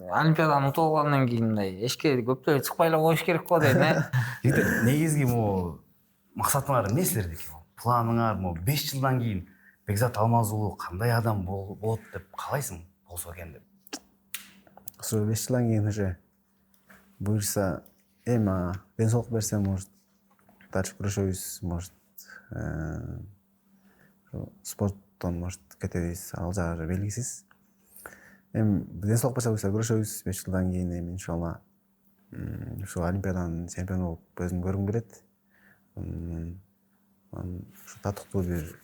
олимпиаданы утуп алгандан кийин мындай эшикке көптөр чыкпай эле коюш керек го дейм. Негизги могу максатыңар эмне силердики? Планыңар могу 5 жылдан кийин Бекзат Алмаз уулу кандай адам болот деп каалайсың болсо экен деп? Ошо 5 жылдан кийин уже буюрса эми ден соолук берсе, может дальше күрөшөбүз, может спорттон может кетебиз, ал жагы белгисиз. Эми ден соолук берсе күрөшөбүз 5 жылдан кийин эми иншалла ушу олимпиаданын чемпиону болуп өзүм көргүм келет. Ушу татыктуу бир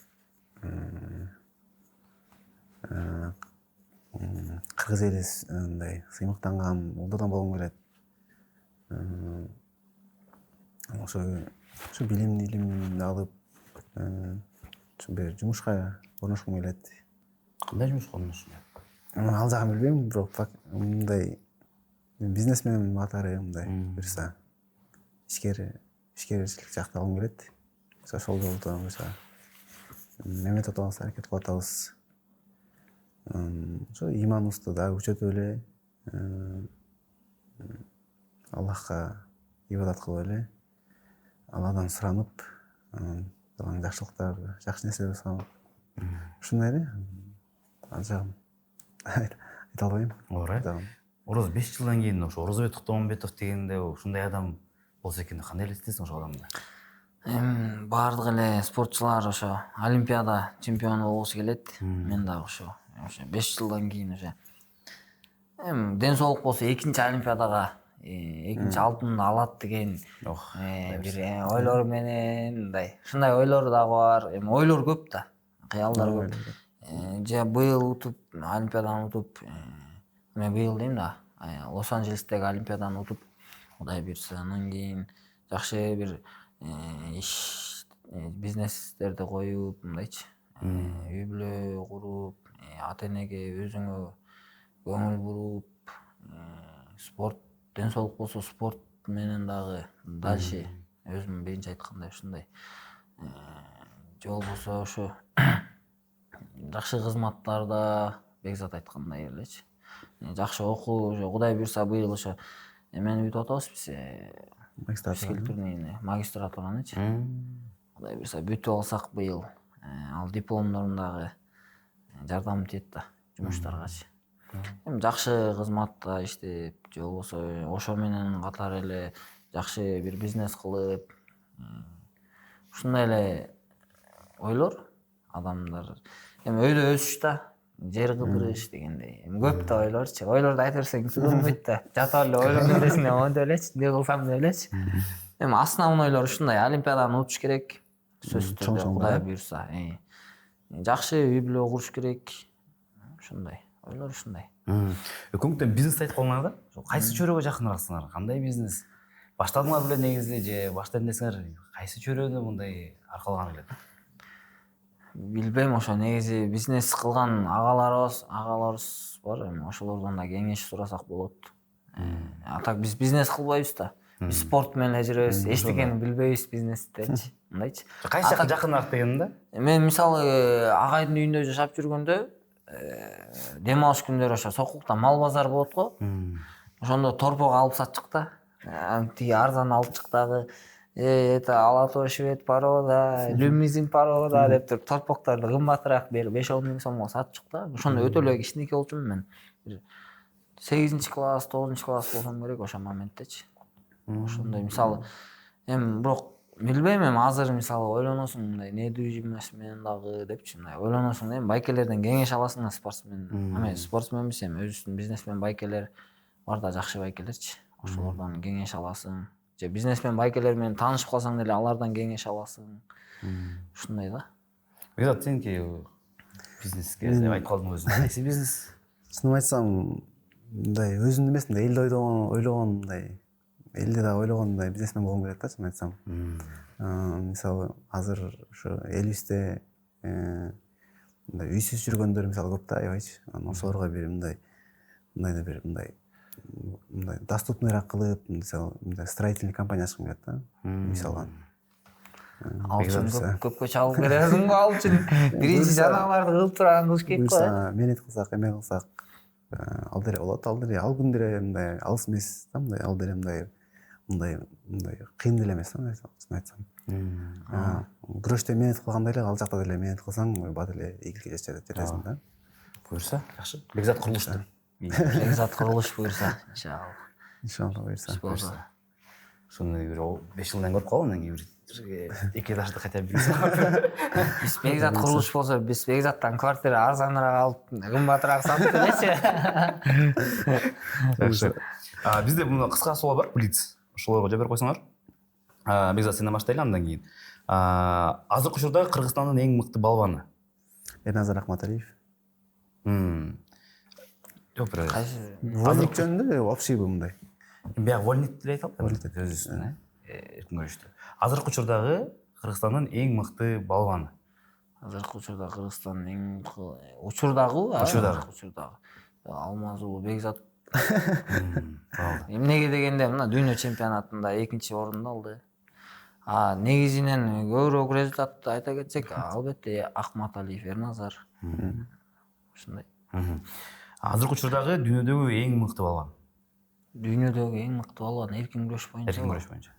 кыргыз эли мындай сыймыктанган улдардан болгум келет. Ошо билимди алып, ошо бир жумушка орношкум келет. Кандай жумушка орношуң? Ал жагын билбейм, бирок мындай бизнесмен катары мындай буюрса ишкерчилик жакта алгым келет. Ошол жолдо буюрса мемлекет атабыз аракет кылып атабыз. Ошо иманыбызды дагы күчөтүп эле, Аллахка ибадат кылып эле, Алладан суранып, жакшылыктар, жакшы нерселерди суранып, ушундай эле. Ал жагын айта албайм. Ооба. Ороз 5 жылдан кийин ошо Орозбек Токтомамбетов дегенде ушундай адам болсо экен, кандай элестетесиң ошол адамды? Баардык эле спортчулар ошо олимпиада чемпиону болгусу келет. Мен дагы ошо 5 жылдан кийин уже ден соолук болсо экинчи олимпиадага экинчи алтынды алат деген бир ойлор менен мындай ушундай ойлор дагы бар. Ойлор көп да, кыялдар көп. Же быйыл утуп олимпиаданы утуп, мен быйыл дейм да, Лос-Анджелестеги олимпиаданы утуп, Кудай буйрса, анан кийин жакшы бир иш бизнестерди коюп, мындайчы, үй бүлө куруп, ата энеге өзүңө көңүл буруп, спорт ден соолук болсо спорт менен дагы дальше өзүм биринчи айткандай ушундай же болбосо ошо жакшы кызматтарда Бекзат айткандай элечи, жакшы окуу, Кудай буйрса быйыл ошо эмени бүтүп атабыз биз, магистратураны Кудай буйрса бүтүп алсак быйыл, ал дипломдорум дагы жардам тиет да жумуштаргачы. Эми жакшы кызматта иштеп, же болбосо ошо менен катар эле жакшы бир бизнес кылып, ушундай эле ойлор адамдар. Эми өйдө өсүш да, жер кыдырыш дегендей. Эми көп да ойлорчу. Ойлорду айта берсең түгөнбөйт да. Жатып эле ойлонуп элесиң, монтип элечи, эмне кылсам деп элечи. Эми основной ойлор ушундай, олимпиаданы утуш керек. Сөзсүз түрдө Кудай буйрса. Жакшы үй бүлө куруш керек. Ушундай. Ойлор ушундай. Көңүлдөн бизнес айтып калыңар да. Кайсы чөйрөгө жакыныраksыңар? Кандай бизнес? Баштадыңар беле негизи же башта эмнесиңер? Кайсы чөйрөдө мындай аркалаган эле? Билбейм, ошо негизи бизнес кылган агаларыбыз бар, эми ошолордон да кеңеш сурасак болот. А так биз бизнес кылбайбыз да. Биз спорт менен эле жүрөбүз, эчтекени билбейбиз бизнестечи, мындайчы. Кайсы жака жакыныраак дегеним да? Мен мисалы агайдын үйүндө жашап жүргөндө дем алыш күндөрү ошо Сокулукта мал базар болот го. Ошондо торпого алып сатчык да. Тиги арзан алып чык дагы это ала тоо швед парода, лимузин парода деп туруп торпокторду кымбатыраак берип 5-10 миң сомго сатчык да. Ошондо өтө эле кичинекей болчумун мен. 8-класс, 9-класс болсом керек ошол моменттечи. Ошондой мисалы эми бирок билбейм, эми азыр мисалы ойлоносуң мындай недвижимость менен дагы депчи, мындай ойлоносуң эми байкелерден кеңеш аласың да спортсмен. Эми спортсмен эмес, эми өзүбүздүн бизнесмен байкелер бар да, жакшы байкелерчи. Ошолордон кеңеш аласың. Же бизнесмен байкелер менен таанышып калсаң деле алардан кеңеш аласың. Ушундай да. Бекзат, сеники бизнеске деп айтып калдың өзүң. Кайсы бизнес? Чынын айтсам, мындай өзүмдү эмес, мындай элди ойлогон, мындай элди да ойлогон мындай бизнесмен болгум келет да, чынын айтсам. Мисалы азыр ошо элибизде мындай үйсүз жүргөндөр мисалы көп да, аябайчы. Ошолорго бир мындай доступныйраак кылып, мисалы строительный компания ачкым келет да. Мисалы Ал үчүн көпкө чалып бересиң го, ал үчүн биринчи жанагыларды кылып турган кылыш керек го. буюрса менет кылсак, эме кылсак, ал деле болот, ал күндө мындай алыс эмес да, мындай ал деле мындай кыйын деле эмес да, чынын айтсам. Күрөштө менет кылгандай эле ал жакта деле менет кылсаң, бат эле ийгиликке жетесиң да. Буюрса, жакшы. Бекзат курулушту. Бекзат курулуш буюрса, Иншалла буюрса. Ошону бир 5 жылдан көрүп калам, анан кийин бир 2 этажды кайта бир. Биз Бекзат курулуш болсо, биз Бекзаттан квартира арзаныраак алып, кымбатыраак сатып элечи. Жакшы. Бизде мына кыска суал бар, блиц. Ошолорго жооп берип койсоңор. Бекзат, сенден баштайлы, андан кийин. Азыркы учурда Кыргызстандын эң мыкты балбаны? Эрназар Акматалиев. Жок, бир. Вольник жөнүндө вообще мындай. Бияк вольник деле айта алат, өзүбүздүн, эркин күрөштө. Азыркы учурдагы Кыргызстандын эң мыкты балбаны? Азыркы учурда Кыргызстандын эң мыкты учурдагы Алмазулуу Бекзат. Эмнеге дегенде мына дүйнө чемпионатында 2-орунду алды. Негизинен көбүрөөк результатты айта кетсек, албетте Акматалиев, Эрназар. Ушундай. Азыркы учурдагы дүйнөдөгү эң мыкты балбан? Дүйнөдөгү эң мыкты балбан эркин күрөш боюнча. Эркин күрөш боюнча.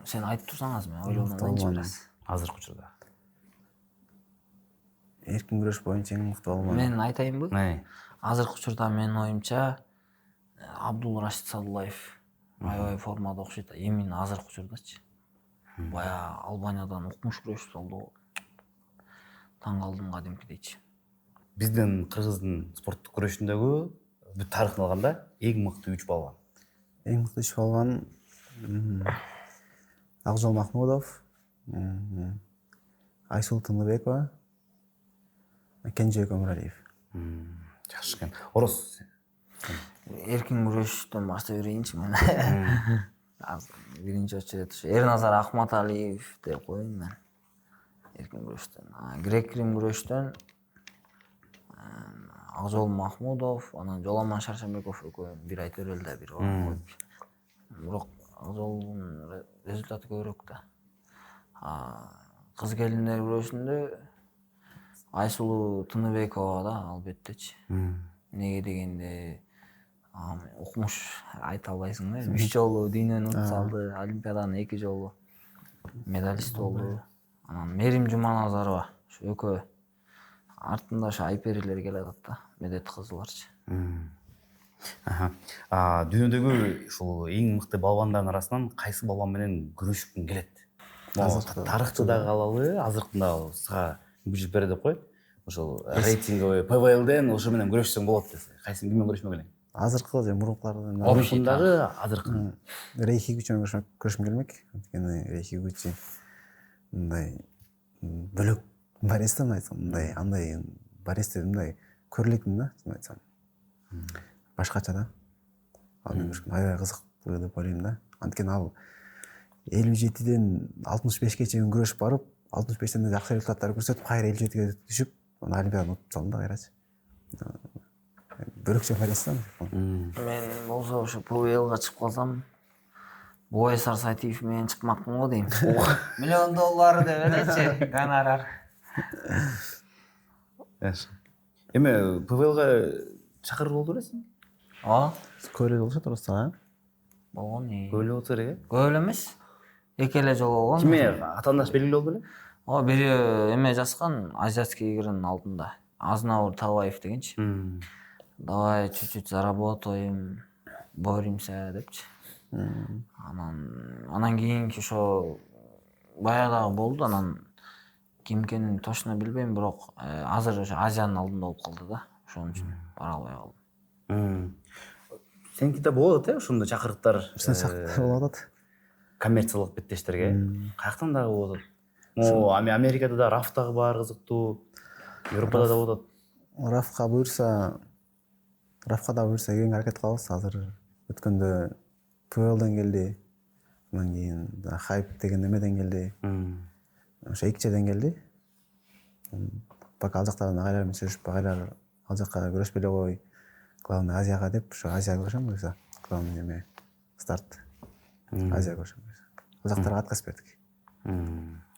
Сен айтып турсаң азыр мен ойлонуп алайынчы бир аз. Азыркы учурда. Эркин күрөш боюнча эң мыкты балбан. Мен айтайынбы? Азыркы учурда менин оюмча Абдулрашид Садулаев аябай формада окшойт. Именно азыркы учурдачы. Бая Албаниядан укмуш күрөш болду. Таң калдым кадимкидейчи. Биздин Кыргыздын спорттук күрөшүндөгү бүт тарыхын алганда эң мыкты 3 балбан. Эң мыкты 3 балбан Акжол Махмудов, Айсулуу Тыныбекова, Кенжебек Өмүралиев. Жакшы экен. Орос. Эркин күрөштөн баштай берейинчи мен. Биринчи очередь Эрназар Акматалиев деп коеюн мен. Эркин күрөштөн. Грек-рим күрөштөн Акжол Махмудов, анан Жоламан Шаршембеков экөө бир айта берели да, бир коюп. Бирок Акжолдун результаты көбүрөөк да. Кыз келиндер күрөшүндө Айсулуу Тыныбекова да, албеттечи. Неге дегенде укмуш айта албайсың да. 3 жолу дүйнөнү утуп салды, Олимпиаданын 2 жолу медалист болду. Анан Мерим Жуманазарова, ошо экөө артында ошо айперилер келатат да, медет кызыларчы. Дүйнөдөгү ушул эң мыкты балбандардын арасынан кайсы балбан менен күрөшкүң келет? Тарыхты да калалы, азыркында сага мүмкүнчүлүк берет деп коет. Ошол рейтинговый ПВЛден ошо менен күрөшсөң болот десе, кайсы ким менен күрөшмөк элең? Азыркы же мурункулардын Мурункундагы азыркы. Рейхи күчү менен күрөшкүм келмек. Анткени Рейхи күчү мындай бөлөк бариста айтсам, мындай андай бариста мындай көрүлөйтүн да, айтсам. Башкача да. Ал мен аябай кызыктуу деп ойлойм да. Анткени ал 57ден 65ке чейин күрөшүп барып, 65тен да жакшы результаттар көрсөтүп, кайра 57ге түшүп, аны Олимпиададан утуп салды да кайрачы. Бөлөкчө бариста. Мен болсо ошо ПВЛга чыгып калсам, Бой Сарсайтиев менен чыкмакмын го дейм. $1 миллион деп элечи, гонорар. Эми ПВЛга чакырып болду белесиң? Ооба. Көрө болушат просто, болгон. Көп эле болсо керек. Көп эле эмес. эки эле жолу болгон. Киме атаандаш белгилүү болду беле? О, бири эме жазган азиатский игринин алдында. Азнаур Табаев дегенчи. Давай чуть-чуть заработаем, боремся депчи. Анан кийинки ошо баягы болду, анан ким экенин точно билбейм, бирок азыр ошо Азиянын алдында болуп калды да. Ошон үчүн бара албай калдым. Сеникиде болот ошондой чакырыктар болуп атат. коммерциялык беттештерге. Каяктан дагы болот? Могу Америкада да раф дагы бар кызыктуу. Европада да болот. Рафка да буюрса кеңири аракет кылабыз. Азыр өткөндө ПЛден келди. Андан кийин хайп деген немеден келди. Ошо экчеден келди. Пока ал жактан агайлар менен сүрүшүп, агайлар ал жакка көрөшпөй эле кой. Главный Азияга деп, ошо Азияга көрүшөм буюрса. Главный эме старт. Азияга көрүшөм буюрса. Ал жактарга отказ бердик.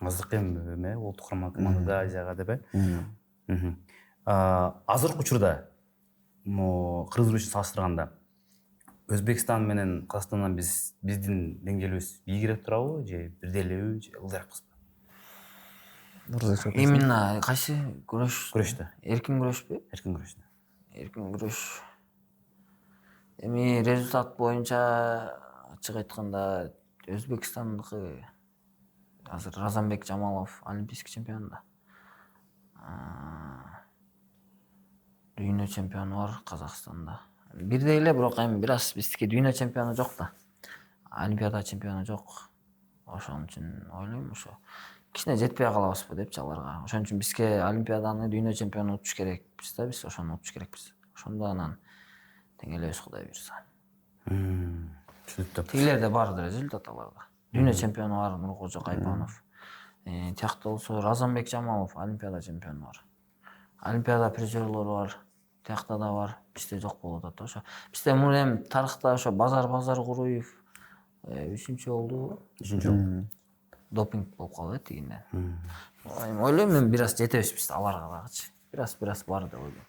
Азыркы эме улуттук курман командада Азияга деп азыркы учурда кыргыз менен салыштырганда Өзбекстан менен Казакстандан биздин деңгээлибиз бийигирээк турабы же бирдей же ылдыйракпызбы? Именно кайсы Күрөштө. Эркин күрөшпү? Эркин күрөштө. Эркин күрөш. Эми результат боюнча ачык айтканда Өзбекстандыкы азыр Разанбек Жамалов олимпийский чемпион да. Дүйнө чемпиону бар Казакстанда. Бирдей эле, бирок эми бир аз биздики дүйнө чемпиону жок да. Олимпиада чемпиону жок. Ошон үчүн ойлойм ошо кичине жетпей калабызбы депчи аларга. Ошон үчүн бизге олимпиаданы дүйнө чемпиону утуш керекпиз да, биз ошону утуш керекпиз. Ошондо анан теңелебиз Кудай буйрса. Түшүнүктүү. Тигилерде бар результат аларда. Дүйнө чемпиону бар Нуркожо Кайпанов. Тиякта болсо Разанбек Жамалов олимпиада чемпиону бар. Олимпиада призерлору бар. Тиякта да бар. Бизде жок болуп атат ошо. Бизде мурун тарыхта ошо Базар Куруев 3-чү болду. 3-чү. Допинг болуп калды тигинден. Ойлойм мен бир аз жетебиз биз аларга дагычы. Бир аз бар деп ойлойм.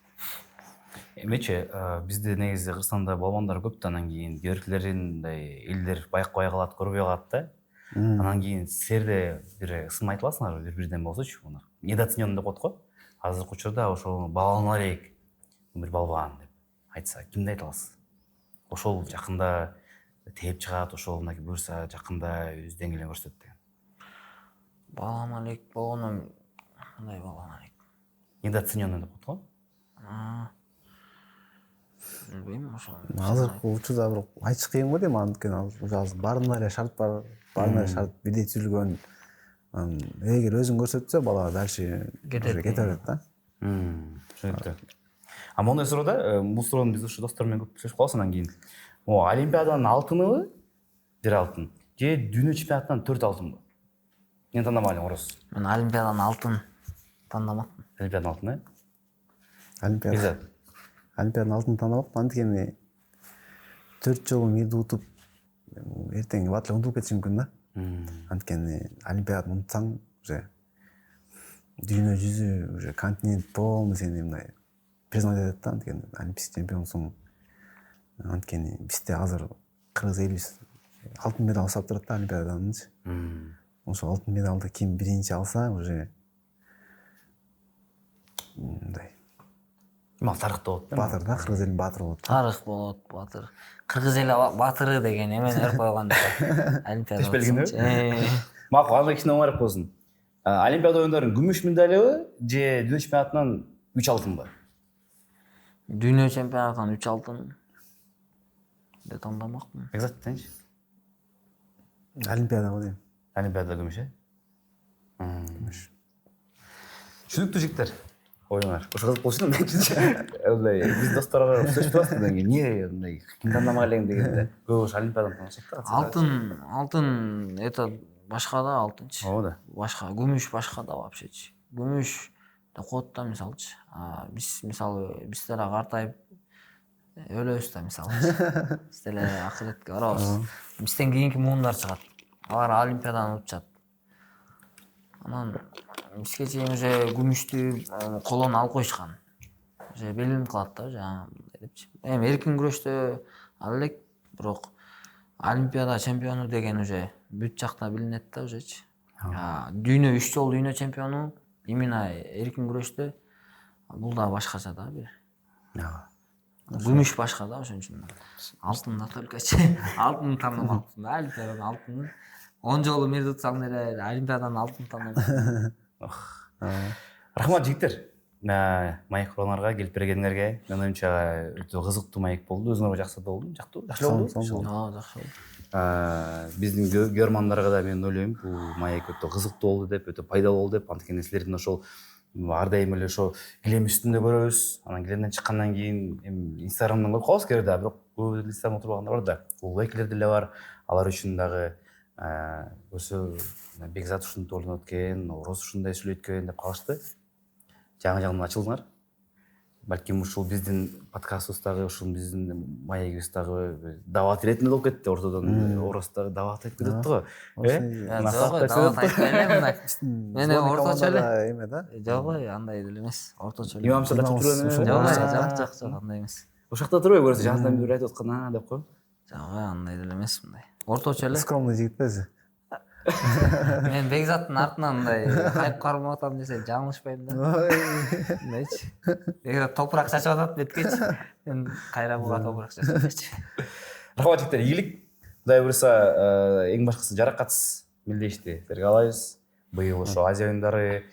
Эмечи бизде негизи Кыргызстанда балбандар көп да, анан кийин кээ элдер байкабай калат, көрбөй калат да. Анан кийин силерде бир сын айта аласыңарбы, бири-бирден болсочу, недооценён деп коет го. Азыркы учурда ошол балбан элек бир балбан деп айтса, кимди айта аласыз? Ошол жакында тээп чыгат, ошол мынакей буюрса жакында өз деңгээлин көрсөтөт деген. Балбан элек болгону кандай балбан элек? Недооценён деп коет го. Билбейм ошо. Азыркы учурда бирок айтыш кыйын го дейм, анткени азыр баарында эле шарт бар, баарында эле шарт бирдей түзүлгөн. Эгер өзүн көрсөтсө бала дальше кете берет да. Түшүнүктүү. Моундай суроо да, бул суроону биз ушу достор менен көп сүйлөшүп калабыз анан кийин. Олимпиаданын алтыныбы, бир алтын, же дүйнө чемпионатынан 4 алтынбы? Мен тандамалым Орос. Мен олимпиаданын алтын тандамакмын. Олимпиаданын алтыны? Олимпиаданын алтын тандамакмын, анткени 4 жолу медаль утуп эртең батылы унутуп кетишим мүмкүн да. Анткени олимпиаданы унутсаң уже дүйнө жүзү, уже континент полный сени мындай признать этет да, анткени олимпийский чемпионсуң. Анткени бизде азыр кыргыз элибиз алтын медаль алып турат да олимпиаданычы. Ошо алтын медалды ким биринчи алса уже мындай Тарыхта болот да. Батыр да, кыргыз элинин баатыры болот. Тарых болот, батыр. Кыргыз эли батыры деген эмени берип койгон олимпиада. Теш белгини. Макул, анда кичине оңоюраак болсун. Олимпиада оюндарынын күмүш медалыбы же дүйнө чемпионатынан 3 алтынбы? Дүйнө чемпионатынан 3 алтын деп тандамакмын. Экзакт деңчи. Олимпиада го дейм. Олимпиада күмүш, күмүш. Түшүнүктүү жигиттер. Оюңар. Ошо кызык болчу да мындай биз досторго сөзүп турасыз андан кийин эмне мындай ким тандамак элең дегенде көп ушу олимпиаданы тандашат да. Алтын это башка да алтынчы. Ооба да. Башка, күмүш башка да вообще-чи. Күмүш деп коет да мисалчы. Биз мисалы биз деле картайып өлөбүз да мисалы. Биз деле акыретке барабыз. Бизден кийинки муундар чыгат. Алар олимпиаданы утушат. Анан бизге чейин уже күмүштү колон алып коюшкан. Уже белгиленип калат да жаңа депчи. Эми эркин күрөштө ал элек, бирок олимпиада чемпиону деген уже бүт жакта билинет да ужечи. Дүйнө 3 жолу дүйнө чемпиону, именно эркин күрөштө. Бул да башкача да бир. Күмүш башка да ошон үчүн. Алтын да толкочу. Алтын танымаппын да, олимпиаданын алтынын. 10 жолу мирди утсаң деле олимпиаданын алтын танымаппын. Рахмат жигиттер. Маек кургандарга келип бергениңерге. Менин оюмча өтө кызыктуу маек болду. Өзүңөр жакшы болду. Жакшы болду. Жакшы болду. Биздин көрөрмандарга да мен ойлойм бул маек өтө кызыктуу болду деп, өтө пайдалуу болду деп. Анткени силердин ошол ар дайым эле ошо килем үстүндө көрөбүз. Анан килемден чыккандан кийин Инстаграмдан көрүп калабыз керек да, бирок көп Инстаграмда отурбагандар бар да. Улбекилер деле бар. Алар үчүн дагы өсө Бекзат ушинтип ойлонот экен, Ороз ушундай сүйлөйт экен деп калышты. Жаңы жагынан ачылдыңар. Балким ушул биздин подкастыбыздагы, ушул биздин маегибиздагы дават иретинде болуп кетти. Ортодон Оростар дават айтып кетет го. Дават айтпай эле мындай. Мен орточо эле. Эме да. Жок, андай деле эмес. Орточо эле. Имамчыда чөтүрөн Жок, андай эмес. Ошол жакта турбай көрсө жаатан бир айтып аткан деп коем. Жок, андай деле эмес мындай. Орточо эле. Скромный жигит өзү. Мен Бекзаттын артынан мындай хайп кармап атам десе жаңылышпайм да. Мындайчы. Бекзат топурак чачып атат беткечи. Мен кайра буга топурак чачачы. Рахмат жигиттер, ийгилик. Кудай буюрса, эң башкысы жаракатсыз мелдешти силерге каалайбыз. Быйыл ошо Азия оюндары,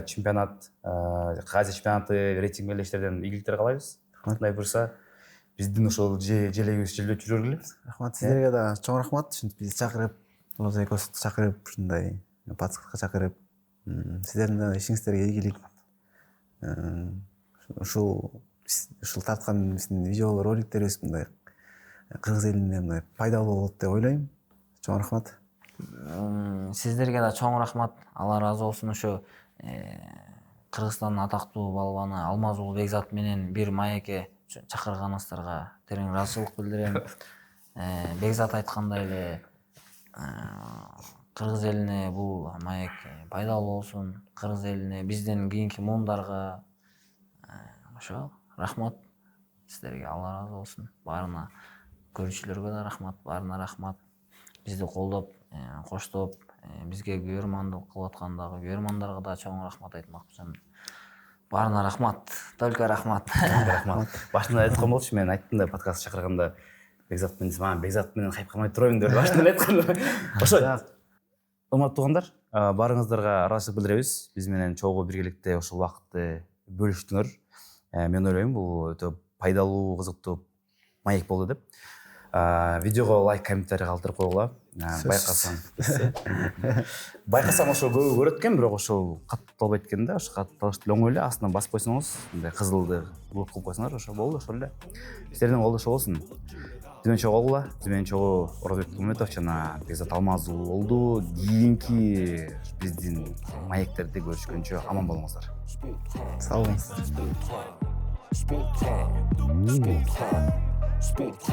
чемпионат, Азия чемпионаты, рейтинг мелдештерден ийгиликтер каалайбыз. Кудай буюрса, биздин ошол желегибиз желдөө жүрө берели. Рахмат сиздерге да чоң рахмат. Ушинтип бизди чакырып, Ороз экөөбүздү чакырып, ушундай подкастка чакырып, сиздердин да ишиңиздерге ийгилик. Ушул тарткан биздин видео роликтерибиз мындай кыргыз элине мындай пайдалуу болот деп ойлойм. Чоң рахмат. Сиздерге да чоң рахмат. Алла разы болсун. Ошо Кыргызстандын атактуу балбаны Алмазулуу Бекзат менен бир маекке чакырганыңыздарга терең ыраазычылык билдирем. Бекзат айткандай эле кыргыз элине бул маек пайдалуу болсун. Кыргыз элине, бизден кийинки муундарга ошо рахмат. Сиздерге Алла разы болсун. Баарына көрүүчүлөргө да рахмат, баарына рахмат. Бизди колдоп, коштоп, бизге көрөрмандык кылып аткандагы көрөрмандарга да чоң рахмат айтмакчымын. Баарына рахмат, только рахмат. Рахмат. Башында айткан болчу, мен айттым да подкаст чакырганда Бекзат менен хайпкамай турайын деп башында айткан. Ошо урматтуу туугандар, баарыңыздарга ыраазычылык билдиребиз. Биз менен чогуу биргеликте ошол убакытты бөлүштүңөр. Мен ойлойм бул өтө пайдалуу, кызыктуу маек болду деп. Видеого лайк, комментарий калтырып койгула. Байкасам ошо көбү көрөт экен, бирок ошо катталбайт экен да. Ошо катталыш деле оңой эле, астынан басып койсоңуз, мындай кызылды блок кылып койсоңор, ошо болду, ошол эле. Сиздердин колдошуу болсун. Түмен чогуу болгула. Түмен чогуу Оразбек Кулметов жана Бекзат Алмазулуу болду. Кийинки биздин маектерди көрүшкөнчө аман болуңуздар. Сау болуңуздар. Sport